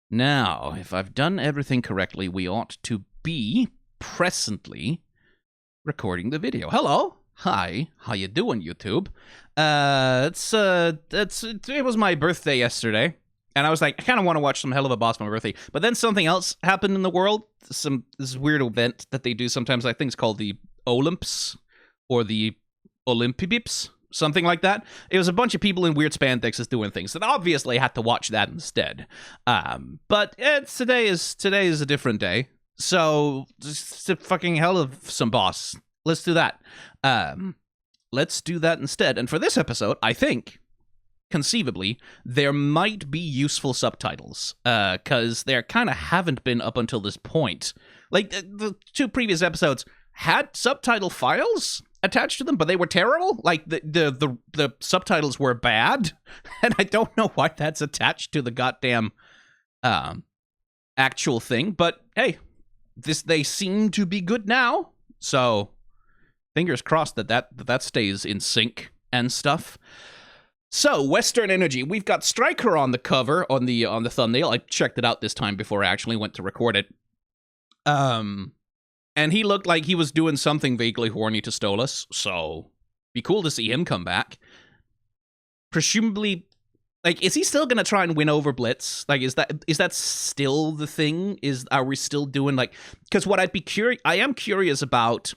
Now, if I've done everything correctly, we ought to be presently recording the video. Hello. Hi. How you doing, YouTube? It was my birthday yesterday, and I was like, I kind of want to watch some Helluva Boss for my birthday, but then something else happened in the world. This weird event that they do sometimes. I think it's called the Olymps or the Olympibips. Something like that. It was a bunch of people in weird spandexes doing things, and obviously I had to watch that instead. But today is a different day, so it's a fucking hell of some boss. Let's do that. Let's do that instead. And for this episode, I think, conceivably, there might be useful subtitles, because there kind of haven't been up until this point. Like, the two previous episodes had subtitle files attached to them, but they were terrible. Like, the subtitles were bad, and I don't know why that's attached to the goddamn actual thing. But hey, they seem to be good now, so fingers crossed that stays in sync and stuff. So, Western Energy, we've got Striker on the cover on the thumbnail. I checked it out this time before I actually went to record it. And he looked like he was doing something vaguely horny to Stolas, so be cool to see him come back. Presumably, like, is he still gonna try and win over Blitz? Like, is that still the thing? Are we still doing, like, because what I am curious about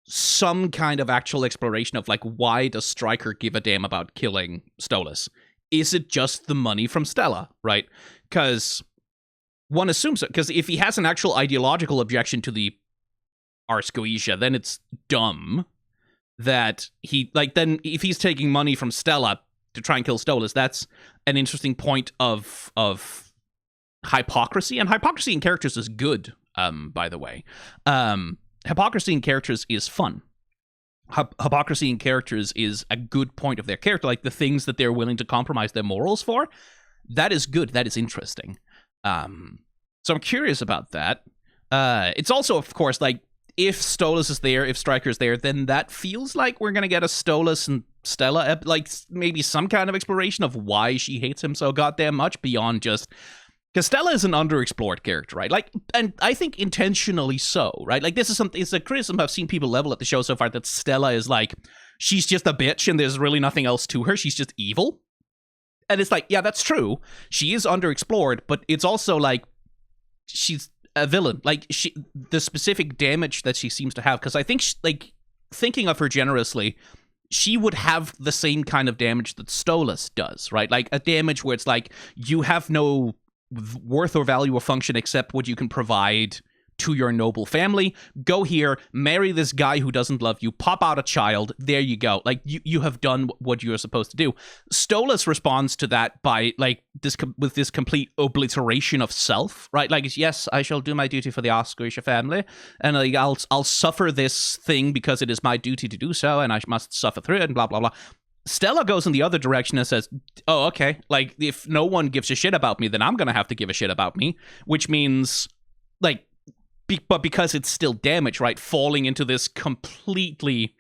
some kind of actual exploration of, like, why does Striker give a damn about killing Stolas? Is it just the money from Stella, right? Because one assumes it, because if he has an actual ideological objection to the Arscoetia, then it's dumb that then if he's taking money from Stella to try and kill Stolas, that's an interesting point of hypocrisy, and hypocrisy in characters is good, by the way. Hypocrisy in characters is fun. Hypocrisy in characters is a good point of their character, like the things that they're willing to compromise their morals for. That is good, that is interesting. So I'm curious about that. It's also, of course, like, if Stolas is there, if Striker's there, then that feels like we're going to get a Stolas and Stella, like, maybe some kind of exploration of why she hates him so goddamn much beyond just... Because Stella is an underexplored character, right? Like, and I think intentionally so, right? Like, this is it's a criticism I've seen people level at the show so far, that Stella is like, she's just a bitch and there's really nothing else to her. She's just evil. And it's like, yeah, that's true. She is underexplored, but it's also like, she's a villain. Like, the specific damage that she seems to have, because I think, like, thinking of her generously, she would have the same kind of damage that Stolas does, right? Like, a damage where it's like, you have no worth or value or function except what you can provide to your noble family. Go here, marry this guy who doesn't love you, pop out a child, there you go. Like, you have done what you're supposed to do. Stolas responds to that by, like, with this complete obliteration of self, right? Like, yes, I shall do my duty for the Arscoetia family, and like, I'll suffer this thing because it is my duty to do so, and I must suffer through it, and blah, blah, blah. Stella goes in the other direction and says, oh, okay, like, if no one gives a shit about me, then I'm gonna have to give a shit about me, which means, like, but because it's still damage, right? Falling into this completely,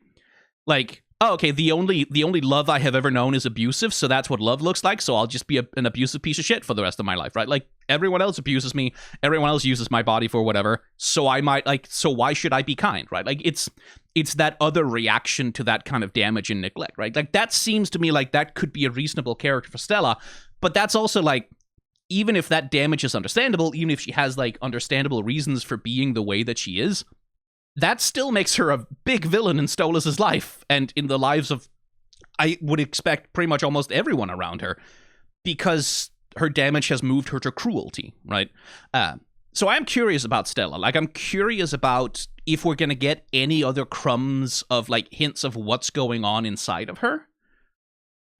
like, oh, okay, the only love I have ever known is abusive, so that's what love looks like, so I'll just be an abusive piece of shit for the rest of my life, right? Like, everyone else abuses me, everyone else uses my body for whatever, so why should I be kind, right? Like, it's that other reaction to that kind of damage and neglect, right? Like, that seems to me like that could be a reasonable character for Stella, but that's also, like, even if that damage is understandable, even if she has, like, understandable reasons for being the way that she is, that still makes her a big villain in Stolas' life, and in the lives of, I would expect, pretty much almost everyone around her, because her damage has moved her to cruelty, right? So I'm curious about Stella. Like, I'm curious about if we're gonna get any other crumbs of, like, hints of what's going on inside of her.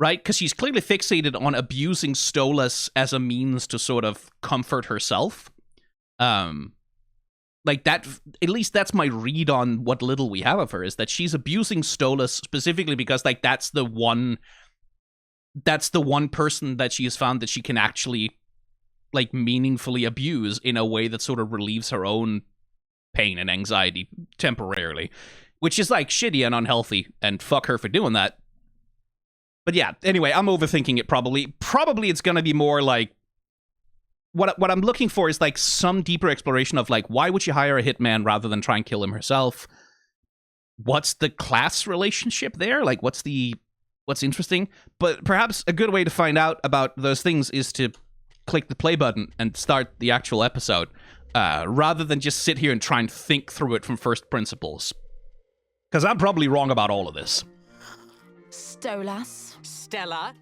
Right? Because she's clearly fixated on abusing Stolas as a means to sort of comfort herself. Like, that, at least that's my read on what little we have of her, is that she's abusing Stolas specifically because, like, that's the one person that she has found that she can actually, like, meaningfully abuse in a way that sort of relieves her own pain and anxiety temporarily, which is, like, shitty and unhealthy, and fuck her for doing that. But yeah, anyway, I'm overthinking it probably. Probably it's going to be more like what I'm looking for is like some deeper exploration of like why would she hire a hitman rather than try and kill him herself? What's the class relationship there? Like what's interesting? But perhaps a good way to find out about those things is to click the play button and start the actual episode, rather than just sit here and try and think through it from first principles. Because I'm probably wrong about all of this. Stolas. Stella.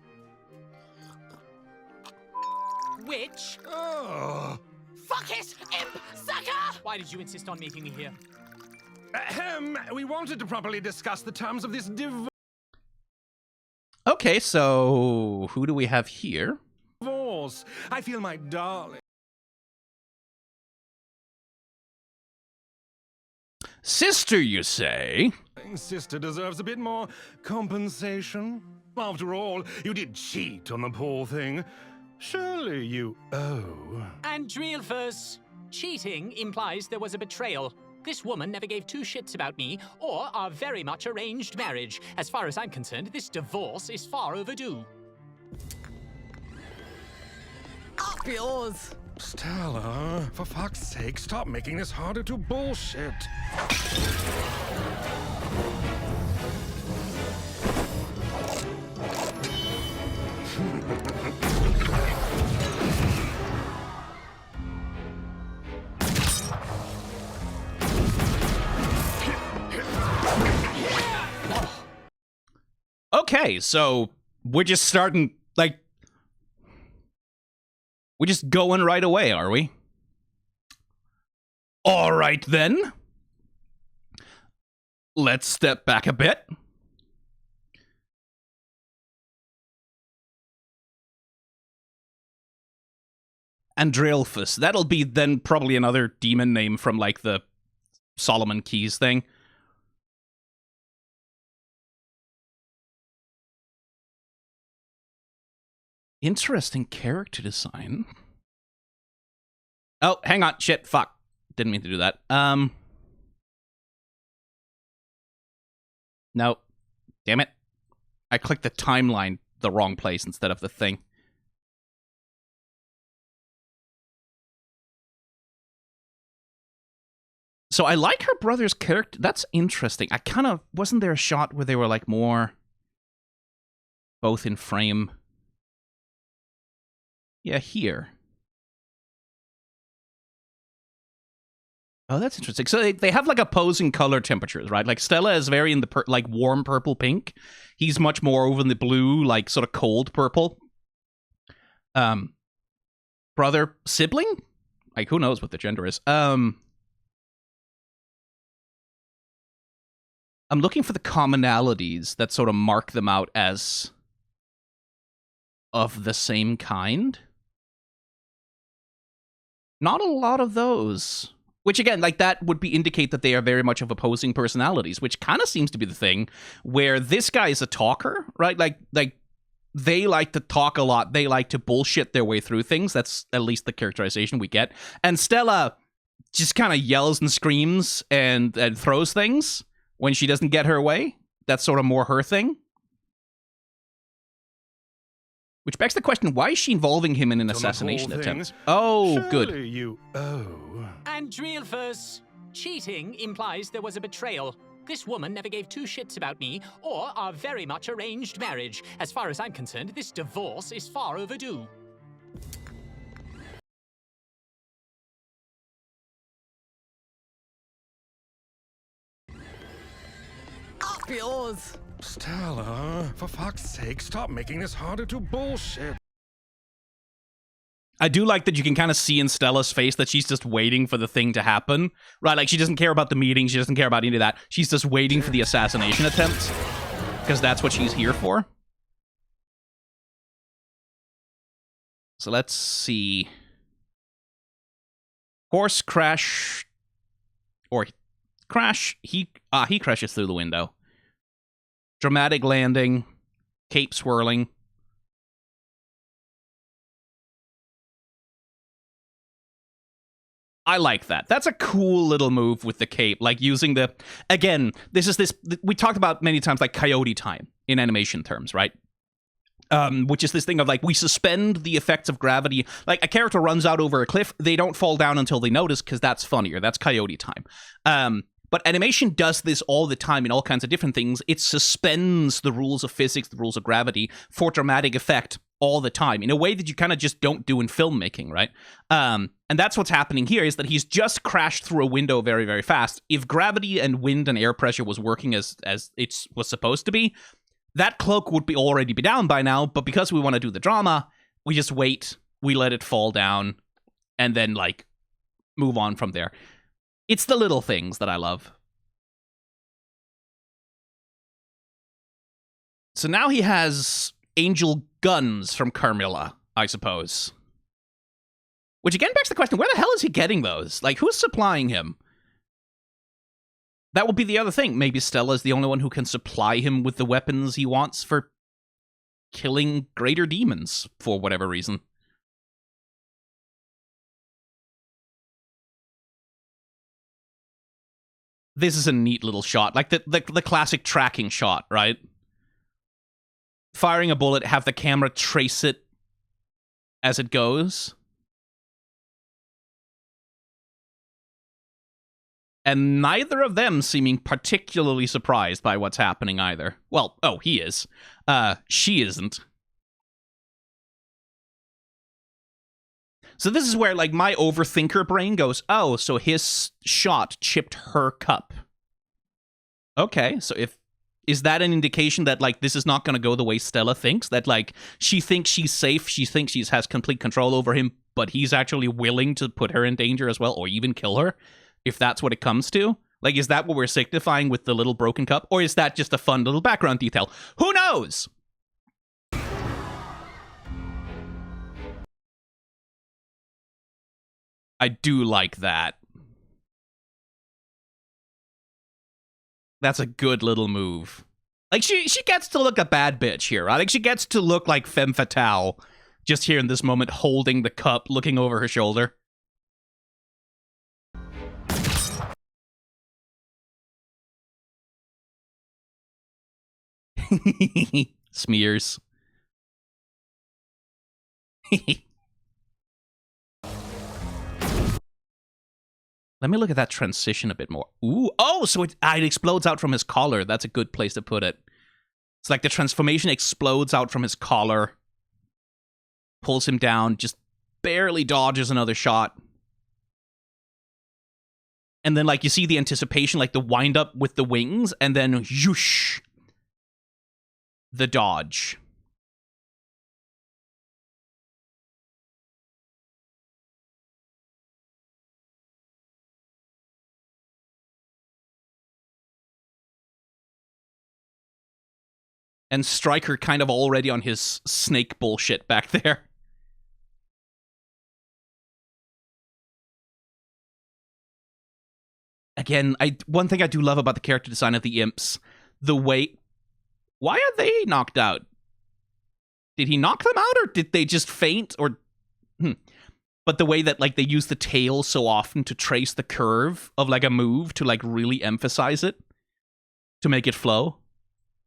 Witch. Oh. Fuck it, imp, sucker! Why did you insist on meeting me here? Ahem, we wanted to properly discuss the terms of this Okay, so who do we have here? divorce. I feel my darling Sister, you say? sister deserves a bit more compensation. After all, you did cheat on the poor thing. Surely you owe. Andrealphus. Cheating implies there was a betrayal. This woman never gave two shits about me or our very much arranged marriage. As far as I'm concerned, this divorce is far overdue. Up yours. Stella, for fuck's sake, stop making this harder to bullshit. Okay, so we're just starting, like, we're just going right away, are we? All right, then. Let's step back a bit. Andrealphus. That'll be then probably another demon name from, like, the Solomon Keys thing. Interesting character design. Oh, hang on. Shit, fuck. Didn't mean to do that. No. Damn it. I clicked the timeline the wrong place instead of the thing. So I like her brother's character. That's interesting. I kind of... Wasn't there a shot where they were, like, more... both in frame? Yeah, here. Oh, that's interesting. So they have, like, opposing color temperatures, right? Like, Stella is very in the, like, warm purple pink. He's much more over in the blue, like, sort of cold purple. Brother, sibling? Like, who knows what the gender is? I'm looking for the commonalities that sort of mark them out as of the same kind. Not a lot of those. Which, again, like, that would indicate that they are very much of opposing personalities, which kind of seems to be the thing, where this guy is a talker, right? Like, they like to talk a lot. They like to bullshit their way through things. That's at least the characterization we get. And Stella just kind of yells and screams and throws things when she doesn't get her way. That's sort of more her thing. Which begs the question, why is she involving him in an assassination attempt? Oh, good. You owe. Andrealphus. Cheating implies there was a betrayal. This woman never gave two shits about me or our very much arranged marriage. As far as I'm concerned, this divorce is far overdue. Up yours. Stella, for fuck's sake, stop making this harder to bullshit. I do like that you can kind of see in Stella's face that she's just waiting for the thing to happen. Right, like, she doesn't care about the meeting, she doesn't care about any of that. She's just waiting for the assassination attempt. Because that's what she's here for. So let's see. Horse crash. Or crash. He crashes through the window. Dramatic landing. Cape swirling. I like that. That's a cool little move with the cape, like using the... Again, we talked about many times, like, coyote time in animation terms, right? which is this thing of like, we suspend the effects of gravity. Like, a character runs out over a cliff, they don't fall down until they notice, because that's funnier. That's coyote time. But animation does this all the time in all kinds of different things. It suspends the rules of physics, the rules of gravity, for dramatic effect all the time, in a way that you kind of just don't do in filmmaking, right? And that's what's happening here, is that he's just crashed through a window very, very fast. If gravity and wind and air pressure was working as it was supposed to be, that cloak would already be down by now, but because we want to do the drama, we just wait, we let it fall down, and then, like, move on from there. It's the little things that I love. So now he has angel guns from Carmilla, I suppose. Which again begs the question, where the hell is he getting those? Like, who's supplying him? That would be the other thing. Maybe Stella is the only one who can supply him with the weapons he wants for killing greater demons, for whatever reason. This is a neat little shot. Like the classic tracking shot, right? Firing a bullet, have the camera trace it as it goes. And neither of them seeming particularly surprised by what's happening either. Well, oh, he is. She isn't. So this is where, like, my overthinker brain goes, oh, so his shot chipped her cup. Okay, so is that an indication that, like, this is not going to go the way Stella thinks? That, like, she thinks she's safe, she thinks she has complete control over him, but he's actually willing to put her in danger as well, or even kill her, if that's what it comes to? Like, is that what we're signifying with the little broken cup? Or is that just a fun little background detail? Who knows? I do like that. That's a good little move. Like, she gets to look a bad bitch here, right? Like, she gets to look like femme fatale just here in this moment, holding the cup, looking over her shoulder. Smears. Let me look at that transition a bit more. Ooh, oh, so it explodes out from his collar. That's a good place to put it. It's like the transformation explodes out from his collar, pulls him down, just barely dodges another shot. And then, like, you see the anticipation, like the wind up with the wings, and then whoosh, the dodge. And Striker kind of already on his snake bullshit back there. Again, one thing I do love about the character design of the imps, the way... Why are they knocked out? Did he knock them out, or did they just faint? Or But the way that, like, they use the tail so often to trace the curve of, like, a move to, like, really emphasize it, to make it flow.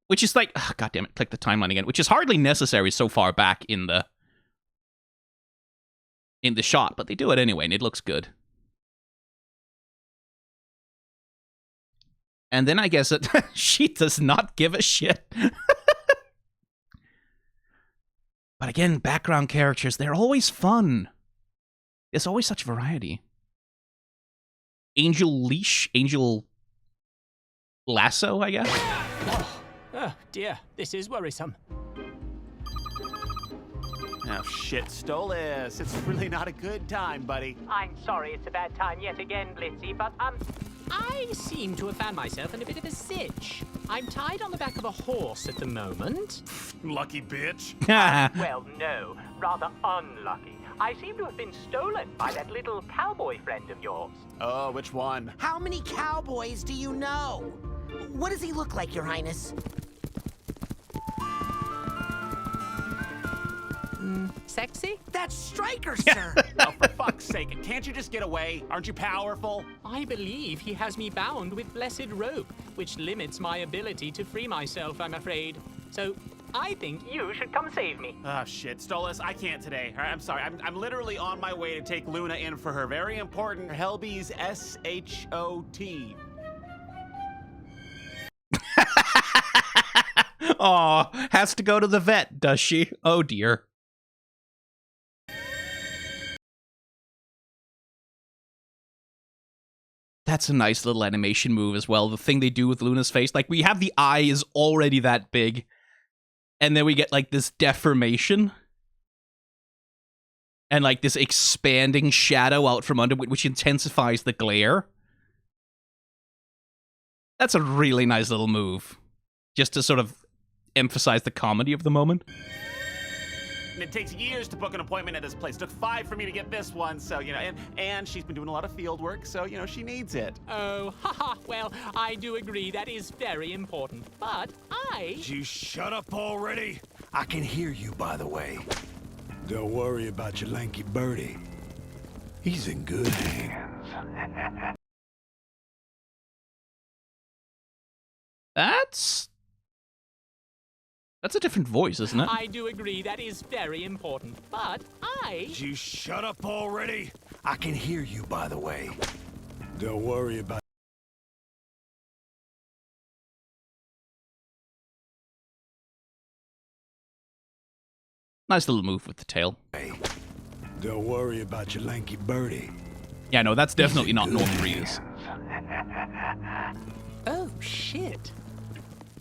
Which is like, oh, God damn it, click the timeline again. Which is hardly necessary so far back in the shot, but they do it anyway, and it looks good. And then I guess it she does not give a shit. But again, background characters, they're always fun. There's always such variety. Angel leash, angel lasso, I guess. Oh, dear. This is worrisome. Oh, shit, Stolas. It's really not a good time, buddy. I'm sorry it's a bad time yet again, Blitzy, but, I seem to have found myself in a bit of a sitch. I'm tied on the back of a horse at the moment. Lucky bitch. Well, no. Rather unlucky. I seem to have been stolen by that little cowboy friend of yours. Oh, which one? How many cowboys do you know? What does he look like, Your Highness? Sexy? That's Striker, sir. Oh, for fuck's sake, can't you just get away? Aren't you powerful? I believe he has me bound with blessed rope, which limits my ability to free myself, I'm afraid. So, I think you should come save me. Oh, shit. Stolas, I can't today. All right, I'm sorry. I'm literally on my way to take Luna in for her very important Helluva S2 E4. Aw, has to go to the vet, does she? Oh dear. That's a nice little animation move as well. The thing they do with Luna's face. Like, we have the eye is already that big. And then we get, like, this deformation. And, like, this expanding shadow out from under, which intensifies the glare. That's a really nice little move. Just to sort of emphasize the comedy of the moment. And it takes years to book an appointment at this place. It took 5 for me to get this one, so, you know, and she's been doing a lot of field work, so, you know, she needs it. Oh, haha, well, I do agree that is very important, but Would you shut up already? I can hear you, by the way. Don't worry about your lanky birdie. He's in good hands. That's a different voice, isn't it? I do agree that is very important, but Would you shut up already? I can hear you, by the way. Don't worry about... Nice little move with the tail. Don't worry about your lanky birdie. Yeah, no, that's definitely not Norman Reedus. Oh, shit.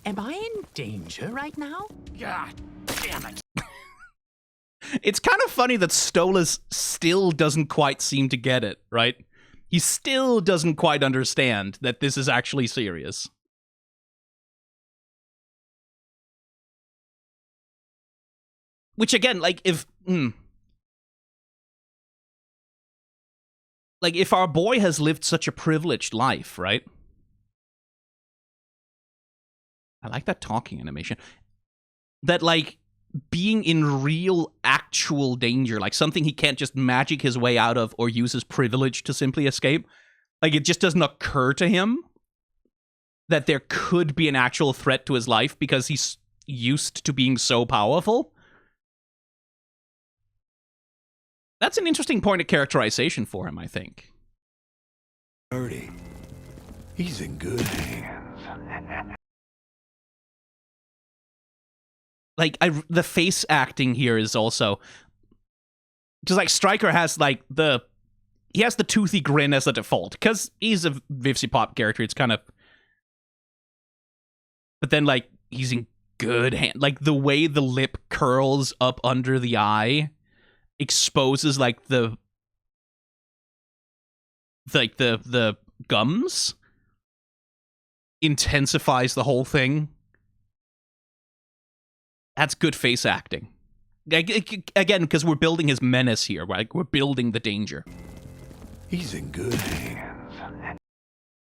Am I in danger right now? God damn it. It's kind of funny that Stolas still doesn't quite seem to get it, right? He still doesn't quite understand that this is actually serious. Which again, like, if our boy has lived such a privileged life, right? I like that talking animation. That, like, being in real, actual danger, like something he can't just magic his way out of or use his privilege to simply escape, like, it just doesn't occur to him that there could be an actual threat to his life because he's used to being so powerful. That's an interesting point of characterization for him, I think. Birdie. He's in good hands. Like, the face acting here is also... Because, like, Striker has, like, he has the toothy grin as a default. Because he's a Vivsipop character, it's kind of... But then, like, he's in good hand. Like, the way the lip curls up under the eye exposes, like, the gums. Intensifies the whole thing. That's good face acting. Again, because we're building his menace here, right? We're building the danger. He's in good hands.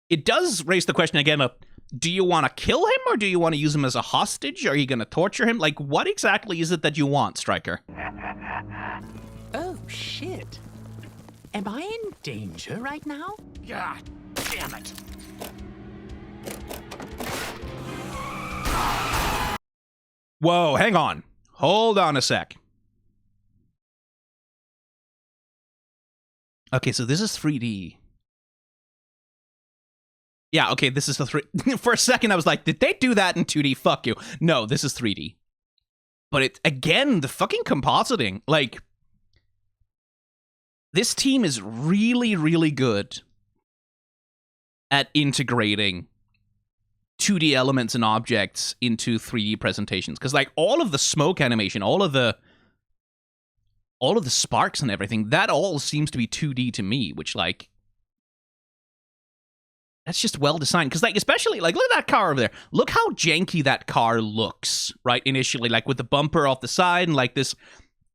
It does raise the question again of, do you want to kill him or do you want to use him as a hostage? Are you going to torture him? Like, what exactly is it that you want, Striker? Oh, shit. Am I in danger right now? God damn it. Whoa, hang on. Hold on a sec. Okay, so this is 3D. Yeah, okay, this is the 3D. For a second, I was like, did they do that in 2D? Fuck you. No, this is 3D. But it, again, the fucking compositing. Like, this team is really, really good at integrating 2D elements and objects into 3D presentations. Because, like, all of the smoke animation, all of the sparks and everything, that all seems to be 2D to me, which, like, that's just well designed. Because, like, especially, like, look at that car over there. Look how janky that car looks, right, initially. Like, with the bumper off the side and, like, this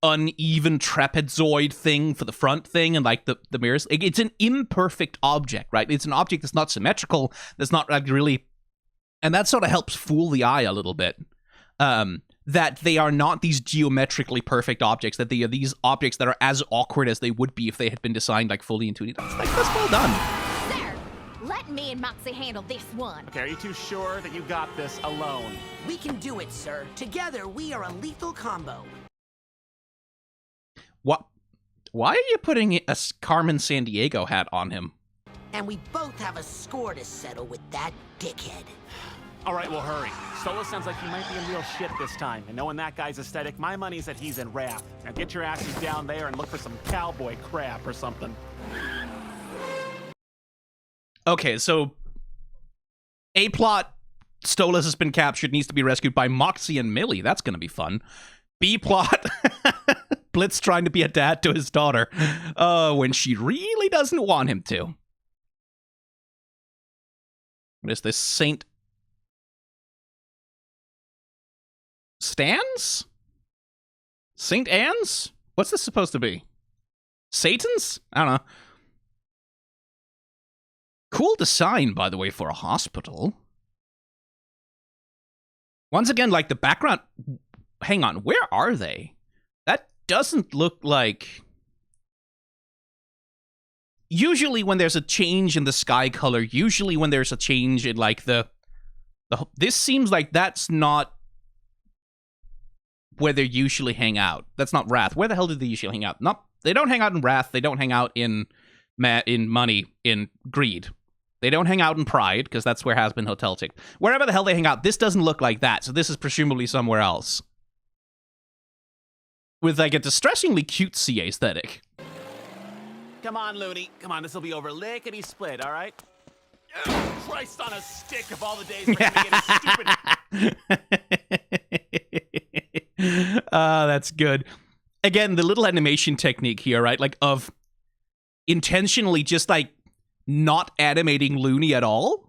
uneven trapezoid thing for the front thing and, like, the mirrors. It's an imperfect object, right? It's an object that's not symmetrical, that's not, like, really... And that sort of helps fool the eye a little bit. That they are not these geometrically perfect objects, that they are these objects that are as awkward as they would be if they had been designed, like, fully in 2D. That's well done. There! Let Let me and Moxxie handle this one. Okay, are you too sure that you got this alone? We can do it, sir. Together, we are a lethal combo. What? Why are you putting a Carmen Sandiego hat on him? And we both have a score to settle with that dickhead. All right, well, hurry. Stola sounds like he might be in real shit this time. And knowing that guy's aesthetic, my money's that he's in wrath. Now get your asses down there and look for some cowboy crap or something. Okay, so A plot, Stolas has been captured, needs to be rescued by Moxxie and Millie. That's going to be fun. B plot, Blitz trying to be a dad to his daughter when she really doesn't want him to. What is this? Saint Stans? Saint Anne's? What's this supposed to be? Satan's? I don't know. Cool design, by the way, for a hospital. Once again, like the background... Hang on, where are they? That doesn't look like... Usually when there's a change in the sky color, usually when there's a change in like the this seems like that's not where they usually hang out. That's not Wrath. Where the hell do they usually hang out? They don't hang out in Wrath. They don't hang out in Money, in Greed. They don't hang out in Pride, because that's where Hazbin Hotel ticked. Wherever the hell they hang out, this doesn't look like that, so this is presumably somewhere else. With like a distressingly cutesy aesthetic. Come on, Looney. Come on, this will be over lickety-split, all right? Christ on a stick of all the days for him to get his stupid... That's good. Again, the little animation technique here, right? Like, of intentionally just, like, not animating Looney at all,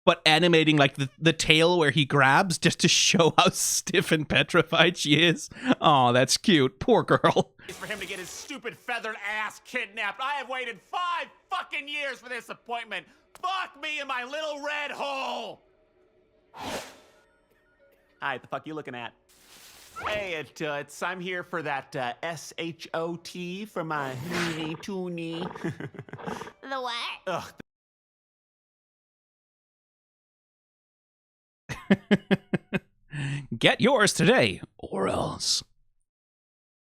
but animating, like, the tail where he grabs just to show how stiff and petrified she is. Oh, that's cute. Poor girl. For him to get his stupid feathered ass kidnapped. I have waited 5 fucking years for this appointment. Fuck me in my little red hole. Hi, the fuck you looking at? Hey, I'm here for that SHOT for my Looney Tooney. The what? Ugh. Get yours today, or else.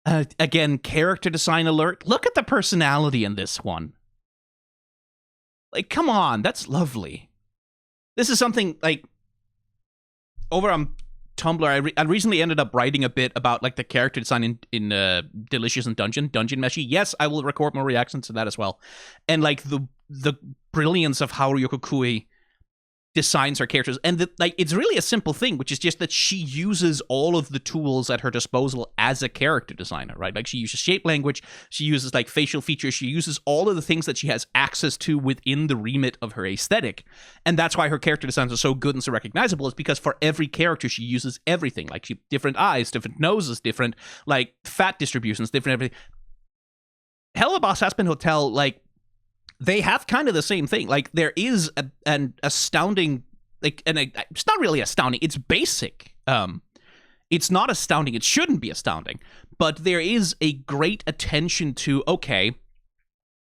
Again, character design alert. Look at the personality in this one. Like, come on, that's lovely. This is something, like, over on Tumblr, I recently ended up writing a bit about, like, the character design in Delicious and Dungeon Meshi. Yes, I will record more reactions to that as well. And, like, the brilliance of how Ryoko Kui designs her characters, and like it's really a simple thing, which is just that she uses all of the tools at her disposal as a character designer, right? Like she uses shape language, she uses like facial features, she uses all of the things that she has access to within the remit of her aesthetic, and that's why her character designs are so good and so recognizable. Is because for every character she uses everything, like different eyes, different noses, different like fat distributions, different everything. Helluva Boss S2 Hotel, like, they have kind of the same thing. Like, there is an astounding, like, it's not really astounding. It's basic. It's not astounding. It shouldn't be astounding. But there is a great attention to, okay,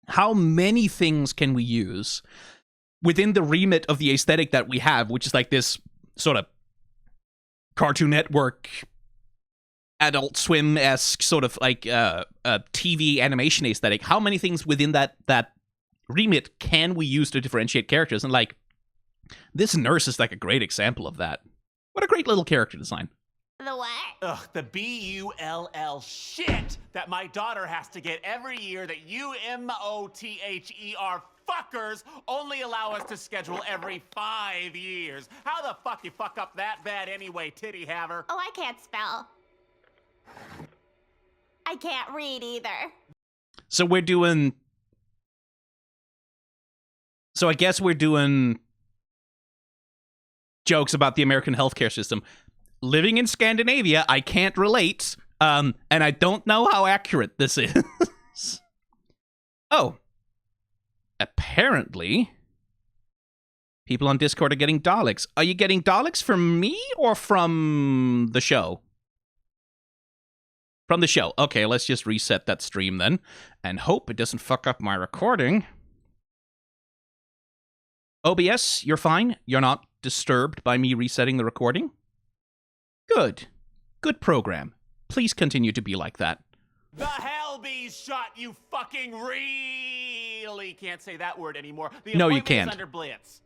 how many things can we use within the remit of the aesthetic that we have, which is like this sort of Cartoon Network, Adult Swim-esque sort of like TV animation aesthetic. How many things within that remit can we use to differentiate characters? And like, this nurse is like a great example of that. What a great little character design. The what? Ugh, the BULL shit that my daughter has to get every year that you MOTHER fuckers only allow us to schedule every 5 years. How the fuck you fuck up that bad anyway, titty haver? Oh, I can't spell. I can't read either. So we're doing... So I guess we're doing jokes about the American healthcare system. Living in Scandinavia, I can't relate, and I don't know how accurate this is. Oh. Apparently, people on Discord are getting Daleks. Are you getting Daleks from me or from the show? From the show. Okay, let's just reset that stream then, and hope it doesn't fuck up my recording. OBS, you're fine? You're not disturbed by me resetting the recording? Good. Good program. Please continue to be like that. The Hellbees shot, you fucking really can't say that word anymore. The No, you appointment can't. is under Blitz.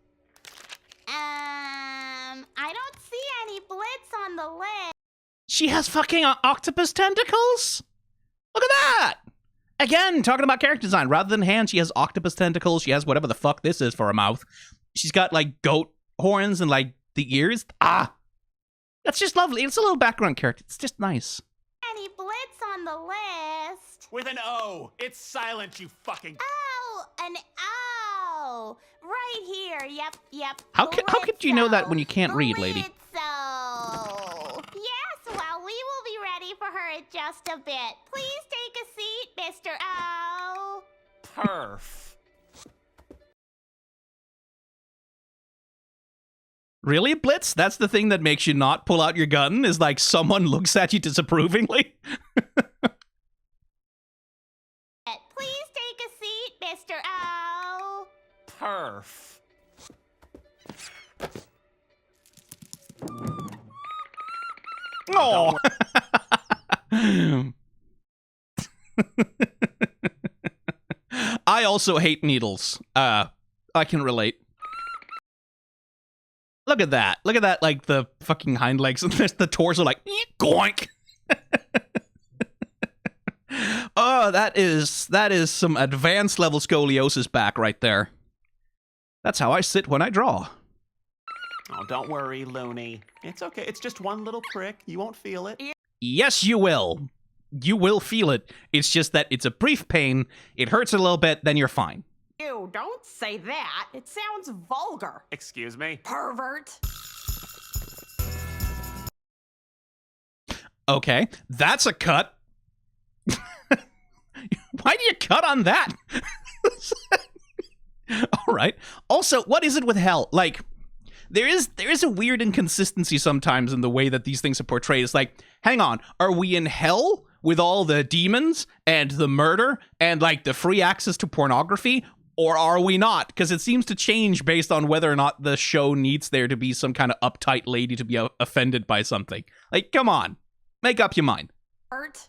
I don't see any Blitz on the list. She has fucking octopus tentacles? Look at that! Again, talking about character design. Rather than hands, she has octopus tentacles. She has whatever the fuck this is for a mouth. She's got, like, goat horns and, like, the ears. Ah! That's just lovely. It's a little background character. It's just nice. Any Blitz on the list? With an O. It's silent, you fucking... Oh, an O. Right here. Yep. How could you know that when you can't read, lady? Blitzo. Yes, well, we will be ready for her in just a bit. Please take a seat, Mr. O. Perf. Really, Blitz? That's the thing that makes you not pull out your gun? Is like someone looks at you disapprovingly? Please take a seat, Mr. O. Perf. Oh. I also hate needles. I can relate. Look at that. Look at that, like, the fucking hind legs and the torso, like, goink. Oh, that is some advanced level scoliosis back right there. That's how I sit when I draw. Oh, don't worry, Looney. It's okay. It's just one little prick. You won't feel it. Yes, you will. You will feel it. It's just that it's a brief pain. It hurts a little bit, then you're fine. Ew, don't say that. It sounds vulgar. Excuse me? Pervert. Okay, that's a cut. Why do you cut on that? All right. Also, what is it with hell? Like, there is a weird inconsistency sometimes in the way that these things are portrayed. It's like, hang on, are we in hell with all the demons and the murder and, like, the free access to pornography? Or are we not? Because it seems to change based on whether or not the show needs there to be some kind of uptight lady to be offended by something. Like, come on. Make up your mind. Art.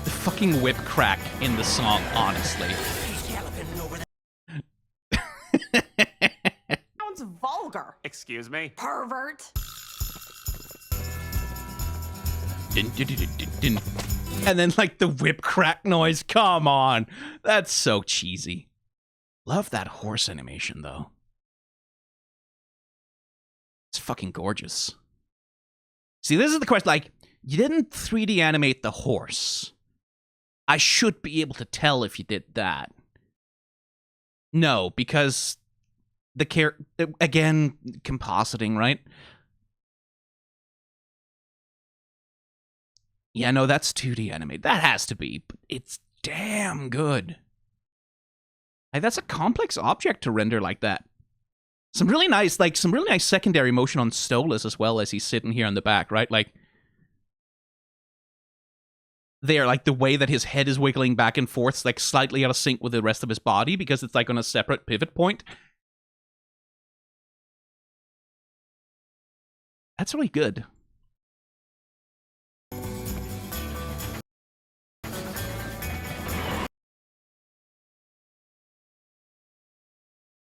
The fucking whip crack in the song, honestly. Sounds vulgar. Excuse me? Pervert. Din, din, din, din, din. And then, like, the whip crack noise. Come on. That's so cheesy. Love that horse animation, though. It's fucking gorgeous. See, this is the question. Like, you didn't 3D animate the horse. I should be able to tell if you did that. No, because the again, compositing, right? Yeah, no, that's 2D animated. That has to be, but it's damn good. Like, that's a complex object to render like that. Some really nice secondary motion on Stolas as well as he's sitting here on the back, right? Like, there, like, the way that his head is wiggling back and forth, like, slightly out of sync with the rest of his body because it's, like, on a separate pivot point. That's really good.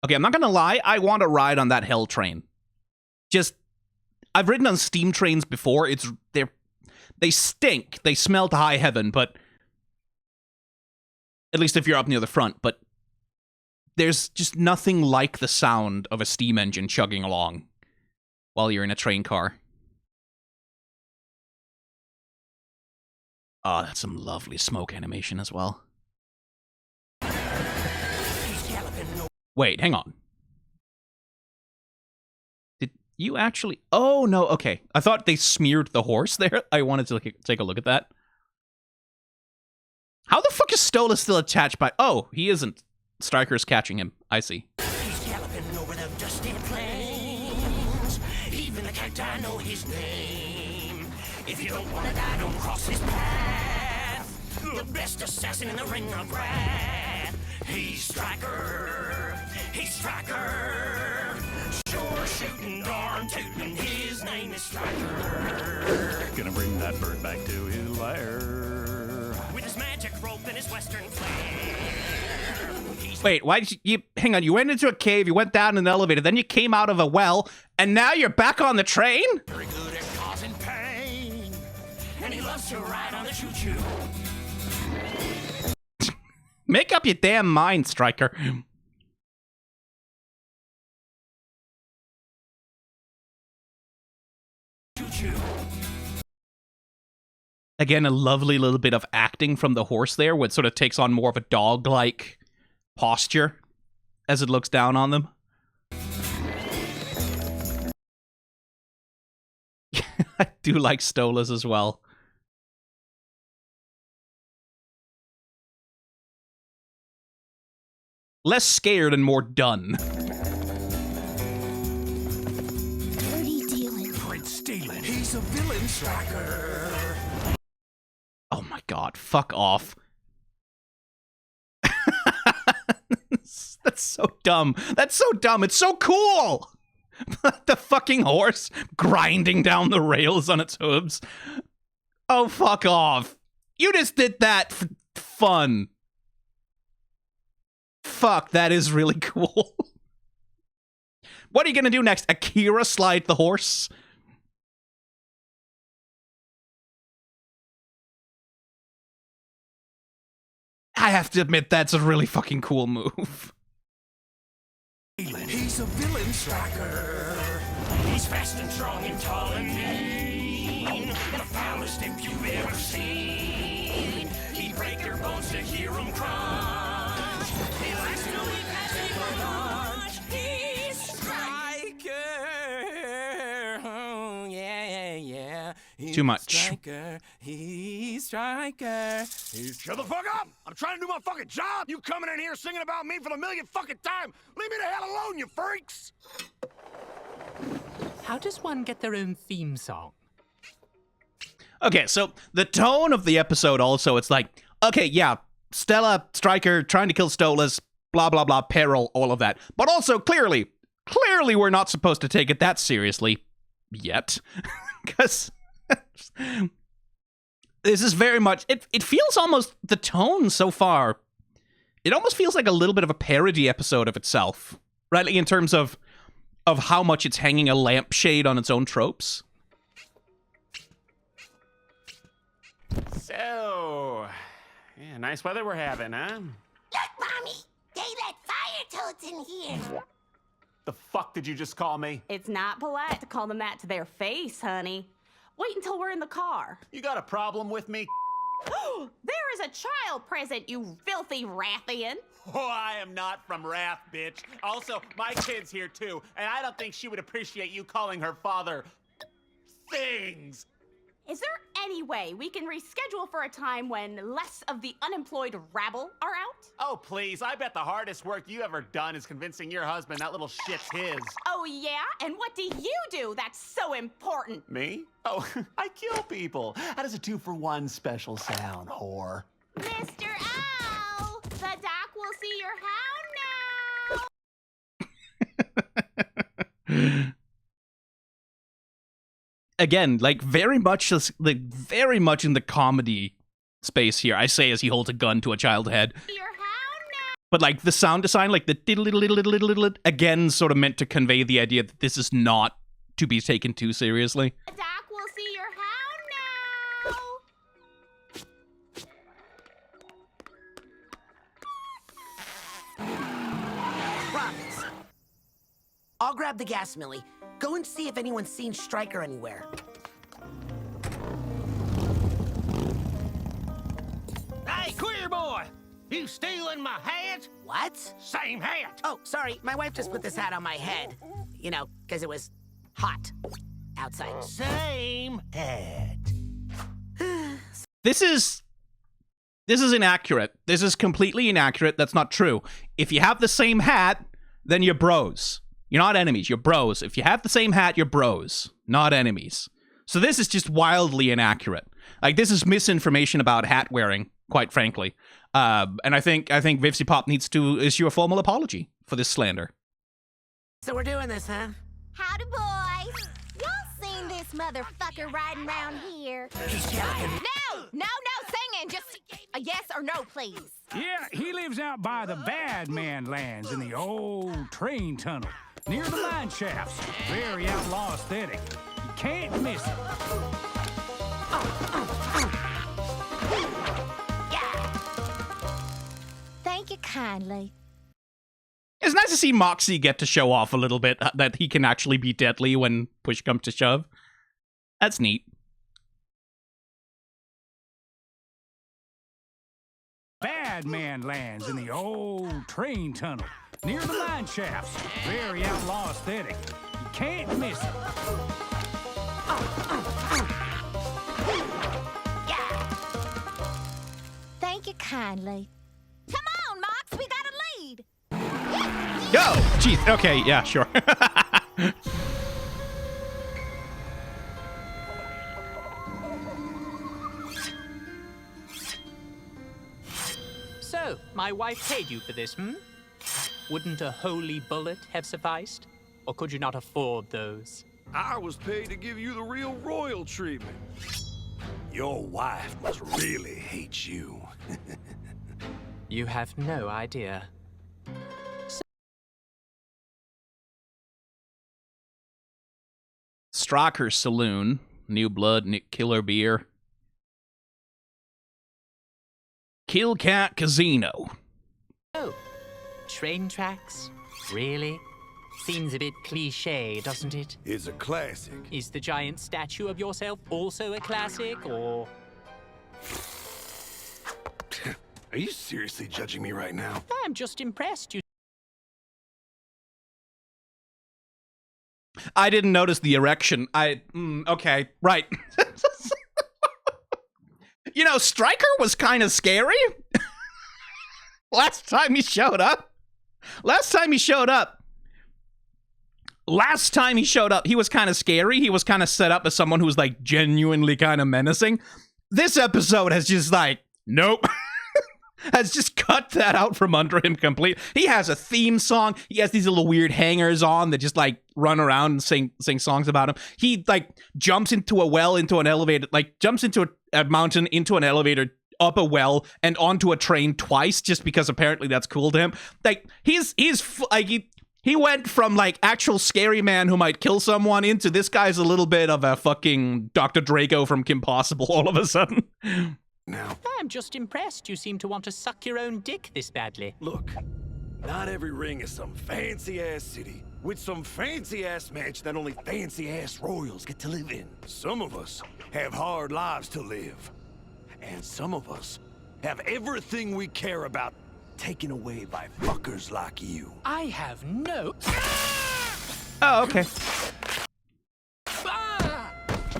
Okay, I'm not gonna lie, I want to ride on that hell train. I've ridden on steam trains before. They stink. They smell to high heaven, but at least if you're up near the front, but there's just nothing like the sound of a steam engine chugging along while you're in a train car. Oh, that's some lovely smoke animation as well. Wait, hang on. Did you actually... Oh, no, okay. I thought they smeared the horse there. I wanted to take a look at that. How the fuck is Stola still attached by... Oh, he isn't. Striker's catching him. I see. He's galloping over the dusty plains. Even the cacti know his name. If you don't wanna die, don't cross his path. The best assassin in the ring of wrath. He's Striker. He's Striker. Sure shooting, darn tootin'. His name is Striker. Gonna bring that bird back to his lair. With his magic rope and his western flair. Wait, why did you hang on, you went into a cave, you went down an elevator, then you came out of a well, and now you're back on the train? Very good at causing pain. And he loves to ride on the choo-choo. Make up your damn mind, Striker. Choo-choo. Again, a lovely little bit of acting from the horse there, which sort of takes on more of a dog-like posture as it looks down on them. I do like Stolas as well. Less scared and more done. Dirty dealing. Prince stealing. He's a villain, Striker. Oh my god, fuck off. That's so dumb. That's so dumb. It's so cool. The fucking horse grinding down the rails on its hooves. Oh, fuck off. You just did that for fun. Fuck, that is really cool. What are you gonna do next? Akira slide the horse? I have to admit, that's a really fucking cool move. He's a villain, Striker. He's fast and strong and tall and mean. The foulest imp you've ever seen. He'd break your bones to hear him crunch. He likes to eat magic for lunch. He's Striker. Oh, yeah. He's Too much. Striker. He's Striker. Shut the fuck up! I'm trying to do my fucking job! You coming in here singing about me for the millionth fucking time! Leave me the hell alone, you freaks! How does one get their own theme song? Okay, so the tone of the episode also, it's like, okay, yeah, Stella, Striker, trying to kill Stolas, blah, blah, blah, peril, all of that. But also, clearly we're not supposed to take it that seriously yet. Because this is very much, it feels almost, the tone so far, it almost feels like a little bit of a parody episode of itself, right? Like in terms of how much it's hanging a lampshade on its own tropes. So, yeah, nice weather we're having, huh? Look, Mommy! They let fire toads in here! The fuck did you just call me? It's not polite to call them that to their face, honey. Wait until we're in the car. You got a problem with me? There is a child present, you filthy Rathian. Oh, I am not from Wrath, bitch. Also, my kid's here too, and I don't think she would appreciate you calling her father things. Is there any way we can reschedule for a time when less of the unemployed rabble are out? Oh, please. I bet the hardest work you ever done is convincing your husband that little shit's his. Oh, yeah? And what do you do that's so important? Me? Oh, I kill people. How does a 2-for-1 special sound, whore? Mr. Owl, the doc will see your hound now. Again, like very much in the comedy space here. I say as he holds a gun to a child's head. Your hound now. But like the sound design, like the diddle again, sort of meant to convey the idea that this is not to be taken too seriously. The doc will see your hound now. Promise. I'll grab the gas, Millie. Go and see if anyone's seen Striker anywhere. Hey, queer boy! You stealing my hat? What? Same hat! Oh, sorry. My wife just put this hat on my head. You know, because it was hot outside. Same hat. This is inaccurate. This is completely inaccurate. That's not true. If you have the same hat, then you're bros. You're not enemies, you're bros. If you have the same hat, you're bros, not enemies. So this is just wildly inaccurate. Like, this is misinformation about hat wearing, quite frankly. And I think Vivsy Pop needs to issue a formal apology for this slander. So we're doing this, huh? Howdy, boys. Y'all seen this motherfucker riding around here? No singing. Just a yes or no, please. Yeah, he lives out by the Bad Man lands in the old train tunnel, near the mine shafts. Very outlaw aesthetic. You can't miss it. Thank you kindly. It's nice to see Moxxie get to show off a little bit that he can actually be deadly when push comes to shove. That's neat. Bad Man lands in the old train tunnel, near the mine shafts. Very outlaw aesthetic. You can't miss it. Thank you kindly. Come on, Mox, we got a lead. Yo! Jeez, okay, yeah, sure. So, my wife paid you for this, hmm? Wouldn't a holy bullet have sufficed? Or could you not afford those? I was paid to give you the real royal treatment. Your wife must really hate you. You have no idea. Striker Saloon. New Blood, Nick Killer Beer. Kill Cat Casino. Oh, train tracks? Really? Seems a bit cliché, doesn't it? It's a classic. Is the giant statue of yourself also a classic, or...? Are you seriously judging me right now? I'm just impressed, you... I didn't notice the erection. Okay, right. You know, Striker was kind of scary. Last time he showed up, he was kind of scary. He was kind of set up as someone who was, like, genuinely kind of menacing. This episode has just, like, nope. Has just cut that out from under him completely. He has a theme song. He has these little weird hangers on that just, like, run around and sing songs about him. He, like, jumps into a well, into an elevator, like, jumps into a mountain, into an elevator, up a well, and onto a train twice, just because apparently that's cool to him. Like, he went from, like, actual scary man who might kill someone into this guy's a little bit of a fucking Dr. Draco from Kim Possible all of a sudden. Now, I'm just impressed you seem to want to suck your own dick this badly. look, not every ring is some fancy-ass city with some fancy-ass mansion that only fancy-ass royals get to live in. Some of us have hard lives to live. And some of us have everything we care about taken away by fuckers like you. I have no... Oh, okay.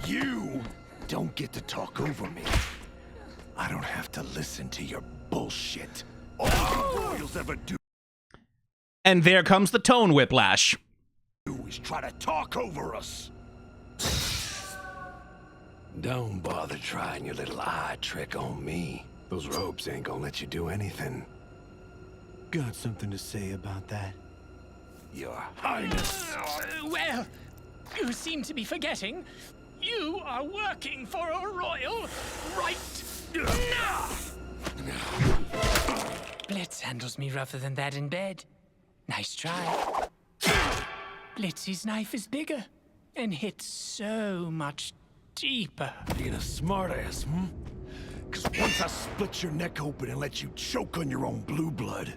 You don't get to talk over me. I don't have to listen to your bullshit. All the royals ever do And there comes the tone whiplash. is try to talk over us. Don't bother trying your little eye trick on me. Those robes ain't gonna let you do anything. Got something to say about that? Your Highness. Well, you seem to be forgetting. You are working for a royal right now. Blitz handles me rougher than that in bed. Nice try. Blitz's knife is bigger and hits so much deeper. Being a smartass, hmm? Because once I split your neck open and let you choke on your own blue blood,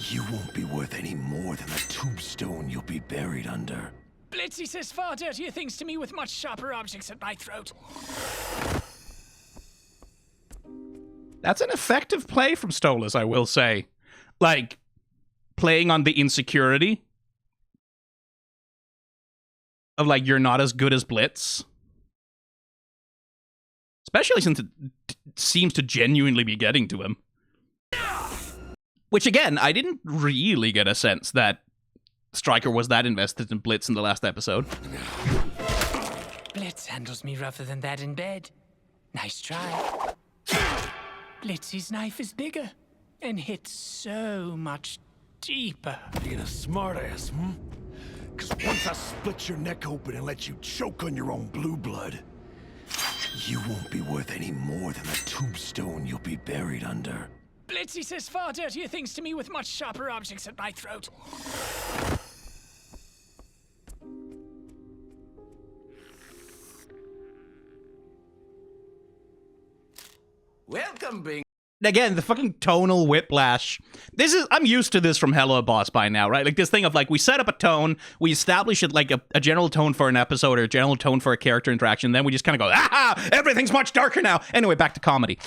you won't be worth any more than the tombstone you'll be buried under. Blitzy says far dirtier things to me with much sharper objects at my throat. That's an effective play from Stolas, I will say. Like, playing on the insecurity of, like, you're not as good as Blitz. Especially since it seems to genuinely be getting to him. Which, again, I didn't really get a sense that Striker was that invested in Blitz in the last episode. Blitz handles me rougher than that in bed. Nice try. Blitz's knife is bigger and hits so much deeper. Being a smartass, hmm? Because once I split your neck open and let you choke on your own blue blood, you won't be worth any more than the tombstone you'll be buried under. Blitzy says far dirtier things to me with much sharper objects at my throat. Welcome, Bing. Again, the fucking tonal whiplash. I'm used to this from Helluva Boss by now, right? Like this thing of like, we set up a tone, we establish it like a general tone for an episode or a general tone for a character interaction, then we just kind of go, everything's much darker now. Anyway, back to comedy.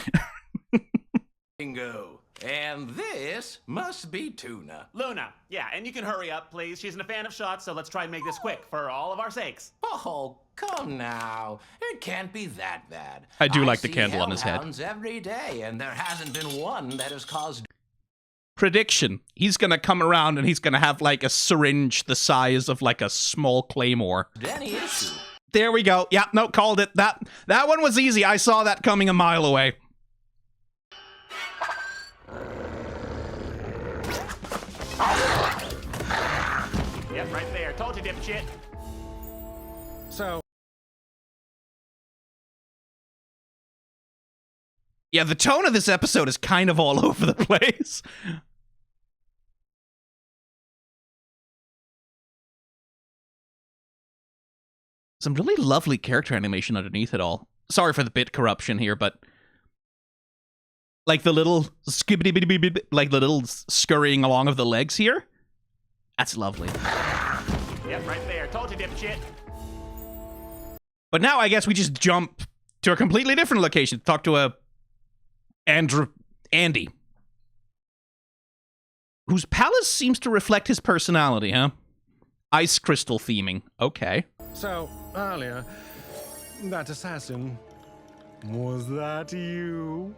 Bingo. And this must be Tuna. Luna, yeah, and you can hurry up, please. She's a fan of shots, so let's try and make this quick for all of our sakes. Oh, come now. It can't be that bad. I do like the candle on his head. Hellhounds every day, and there hasn't been one that has caused... Prediction. He's gonna come around and he's gonna have like a syringe the size of like a small claymore. Any issue. There we go. Yeah, no, called it. That one was easy. I saw that coming a mile away. Yep, right there. Told you, dipshit. So, yeah, the tone of this episode is kind of all over the place. Some really lovely character animation underneath it all. Sorry for the bit corruption here, but like the little like the little scurrying along of the legs here. That's lovely. Yep, right there. Told you, dipshit. But now I guess we just jump to a completely different location to talk to Andy, whose palace seems to reflect his personality, huh? Ice crystal theming. Okay. so earlier, that assassin, was that you?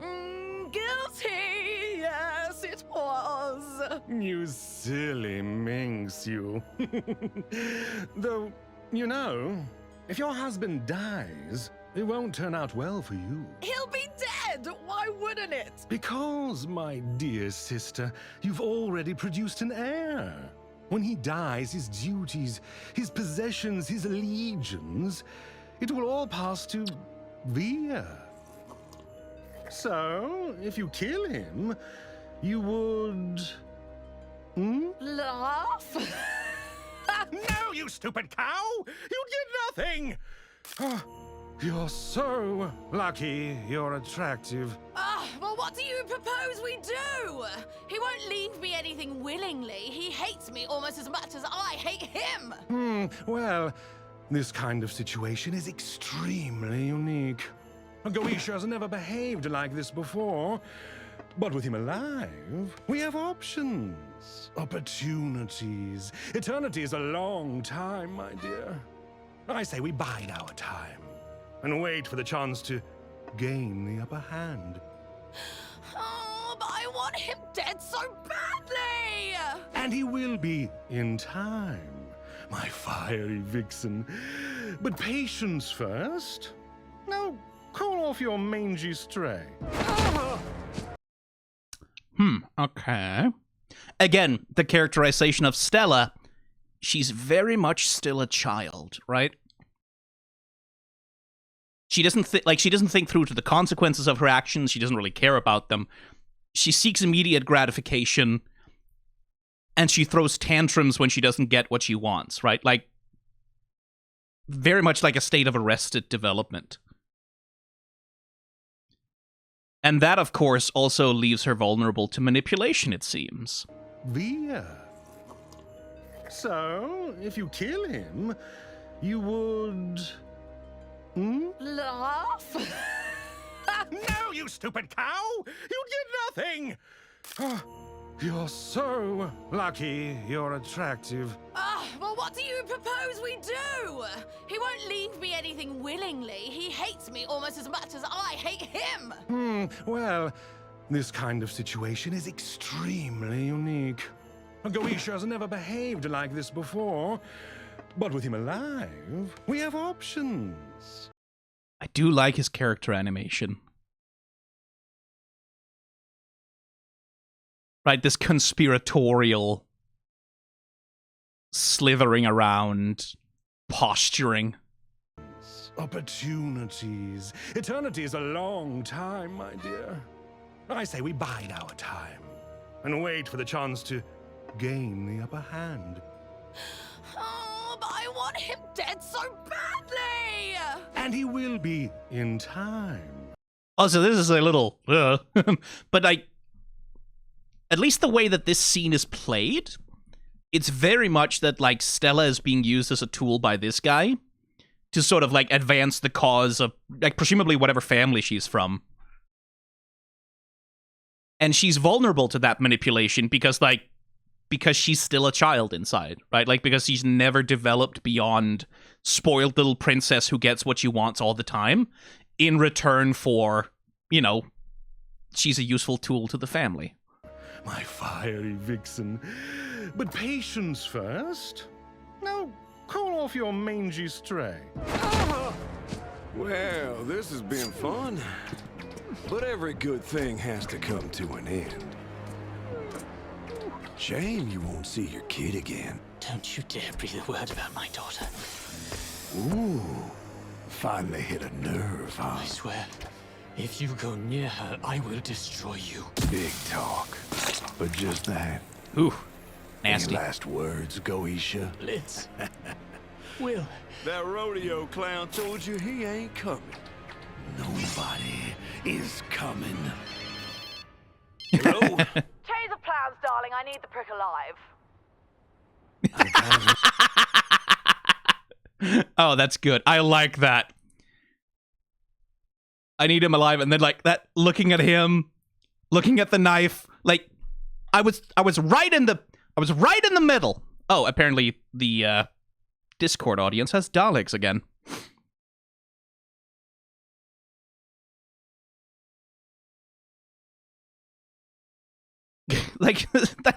Guilty! Yes, it was. You silly minx, you. Though, you know, if your husband dies, it won't turn out well for you. He'll be dead! Why wouldn't it? Because, my dear sister, you've already produced an heir. When he dies, his duties, his possessions, his allegiance, it will all pass to the earth. So, if you kill him, you would... Laugh? No, you stupid cow! You'd get nothing! Oh, you're so lucky you're attractive. Well, what do you propose we do? He won't leave me anything willingly. He hates me almost as much as I hate him. Well, this kind of situation is extremely unique. Goetia has never behaved like this before. But with him alive, we have options, opportunities. Eternity is a long time, my dear. I say we bide our time and wait for the chance to gain the upper hand. Oh, but I want him dead so badly! And he will be in time, my fiery vixen. But patience first. Now, call off your mangy stray. Okay. Again, the characterization of Stella, she's very much still a child, right? She doesn't think through to the consequences of her actions. She doesn't really care about them. She seeks immediate gratification, and she throws tantrums when she doesn't get what she wants, right? Like, very much like a state of arrested development. And that, of course, also leaves her vulnerable to manipulation, it seems. The earth. So, if you kill him, you would... Laugh? No, you stupid cow! You'd get nothing! Oh, you're so lucky you're attractive. Well, what do you propose we do? He won't leave me anything willingly. He hates me almost as much as I hate him. Well, this kind of situation is extremely unique. Goetia has never behaved like this before. But with him alive, we have options. I do like his character animation. Right, this conspiratorial slithering around, posturing. Opportunities. Eternity is a long time, my dear. I say we bide our time and wait for the chance to gain the upper hand. Oh, but I want him dead so badly! And he will be in time. Also, this is a little... but, like, at least the way that this scene is played, it's very much that, like, Stella is being used as a tool by this guy to sort of, like, advance the cause of, like, presumably whatever family she's from. And she's vulnerable to that manipulation because she's still a child inside, right? Like, because she's never developed beyond spoiled little princess who gets what she wants all the time in return for, you know, she's a useful tool to the family. My fiery vixen. But patience first. Now, call off your mangy stray. Well, this has been fun. But every good thing has to come to an end. Shame you won't see your kid again. Don't you dare breathe a word about my daughter. Ooh, finally hit a nerve, huh? I swear, if you go near her, I will destroy you. Big talk. But just that. Ooh, nasty. Any last words, Goetia? Blitz. Will. That rodeo clown told you he ain't coming. Nobody is coming. Hello? Change of plans, darling. I need the prick alive. Oh, that's good. I like that. I need him alive, and then like that, looking at him, looking at the knife. Like, I was right in the middle. Oh, apparently the Discord audience has Daleks again. Like,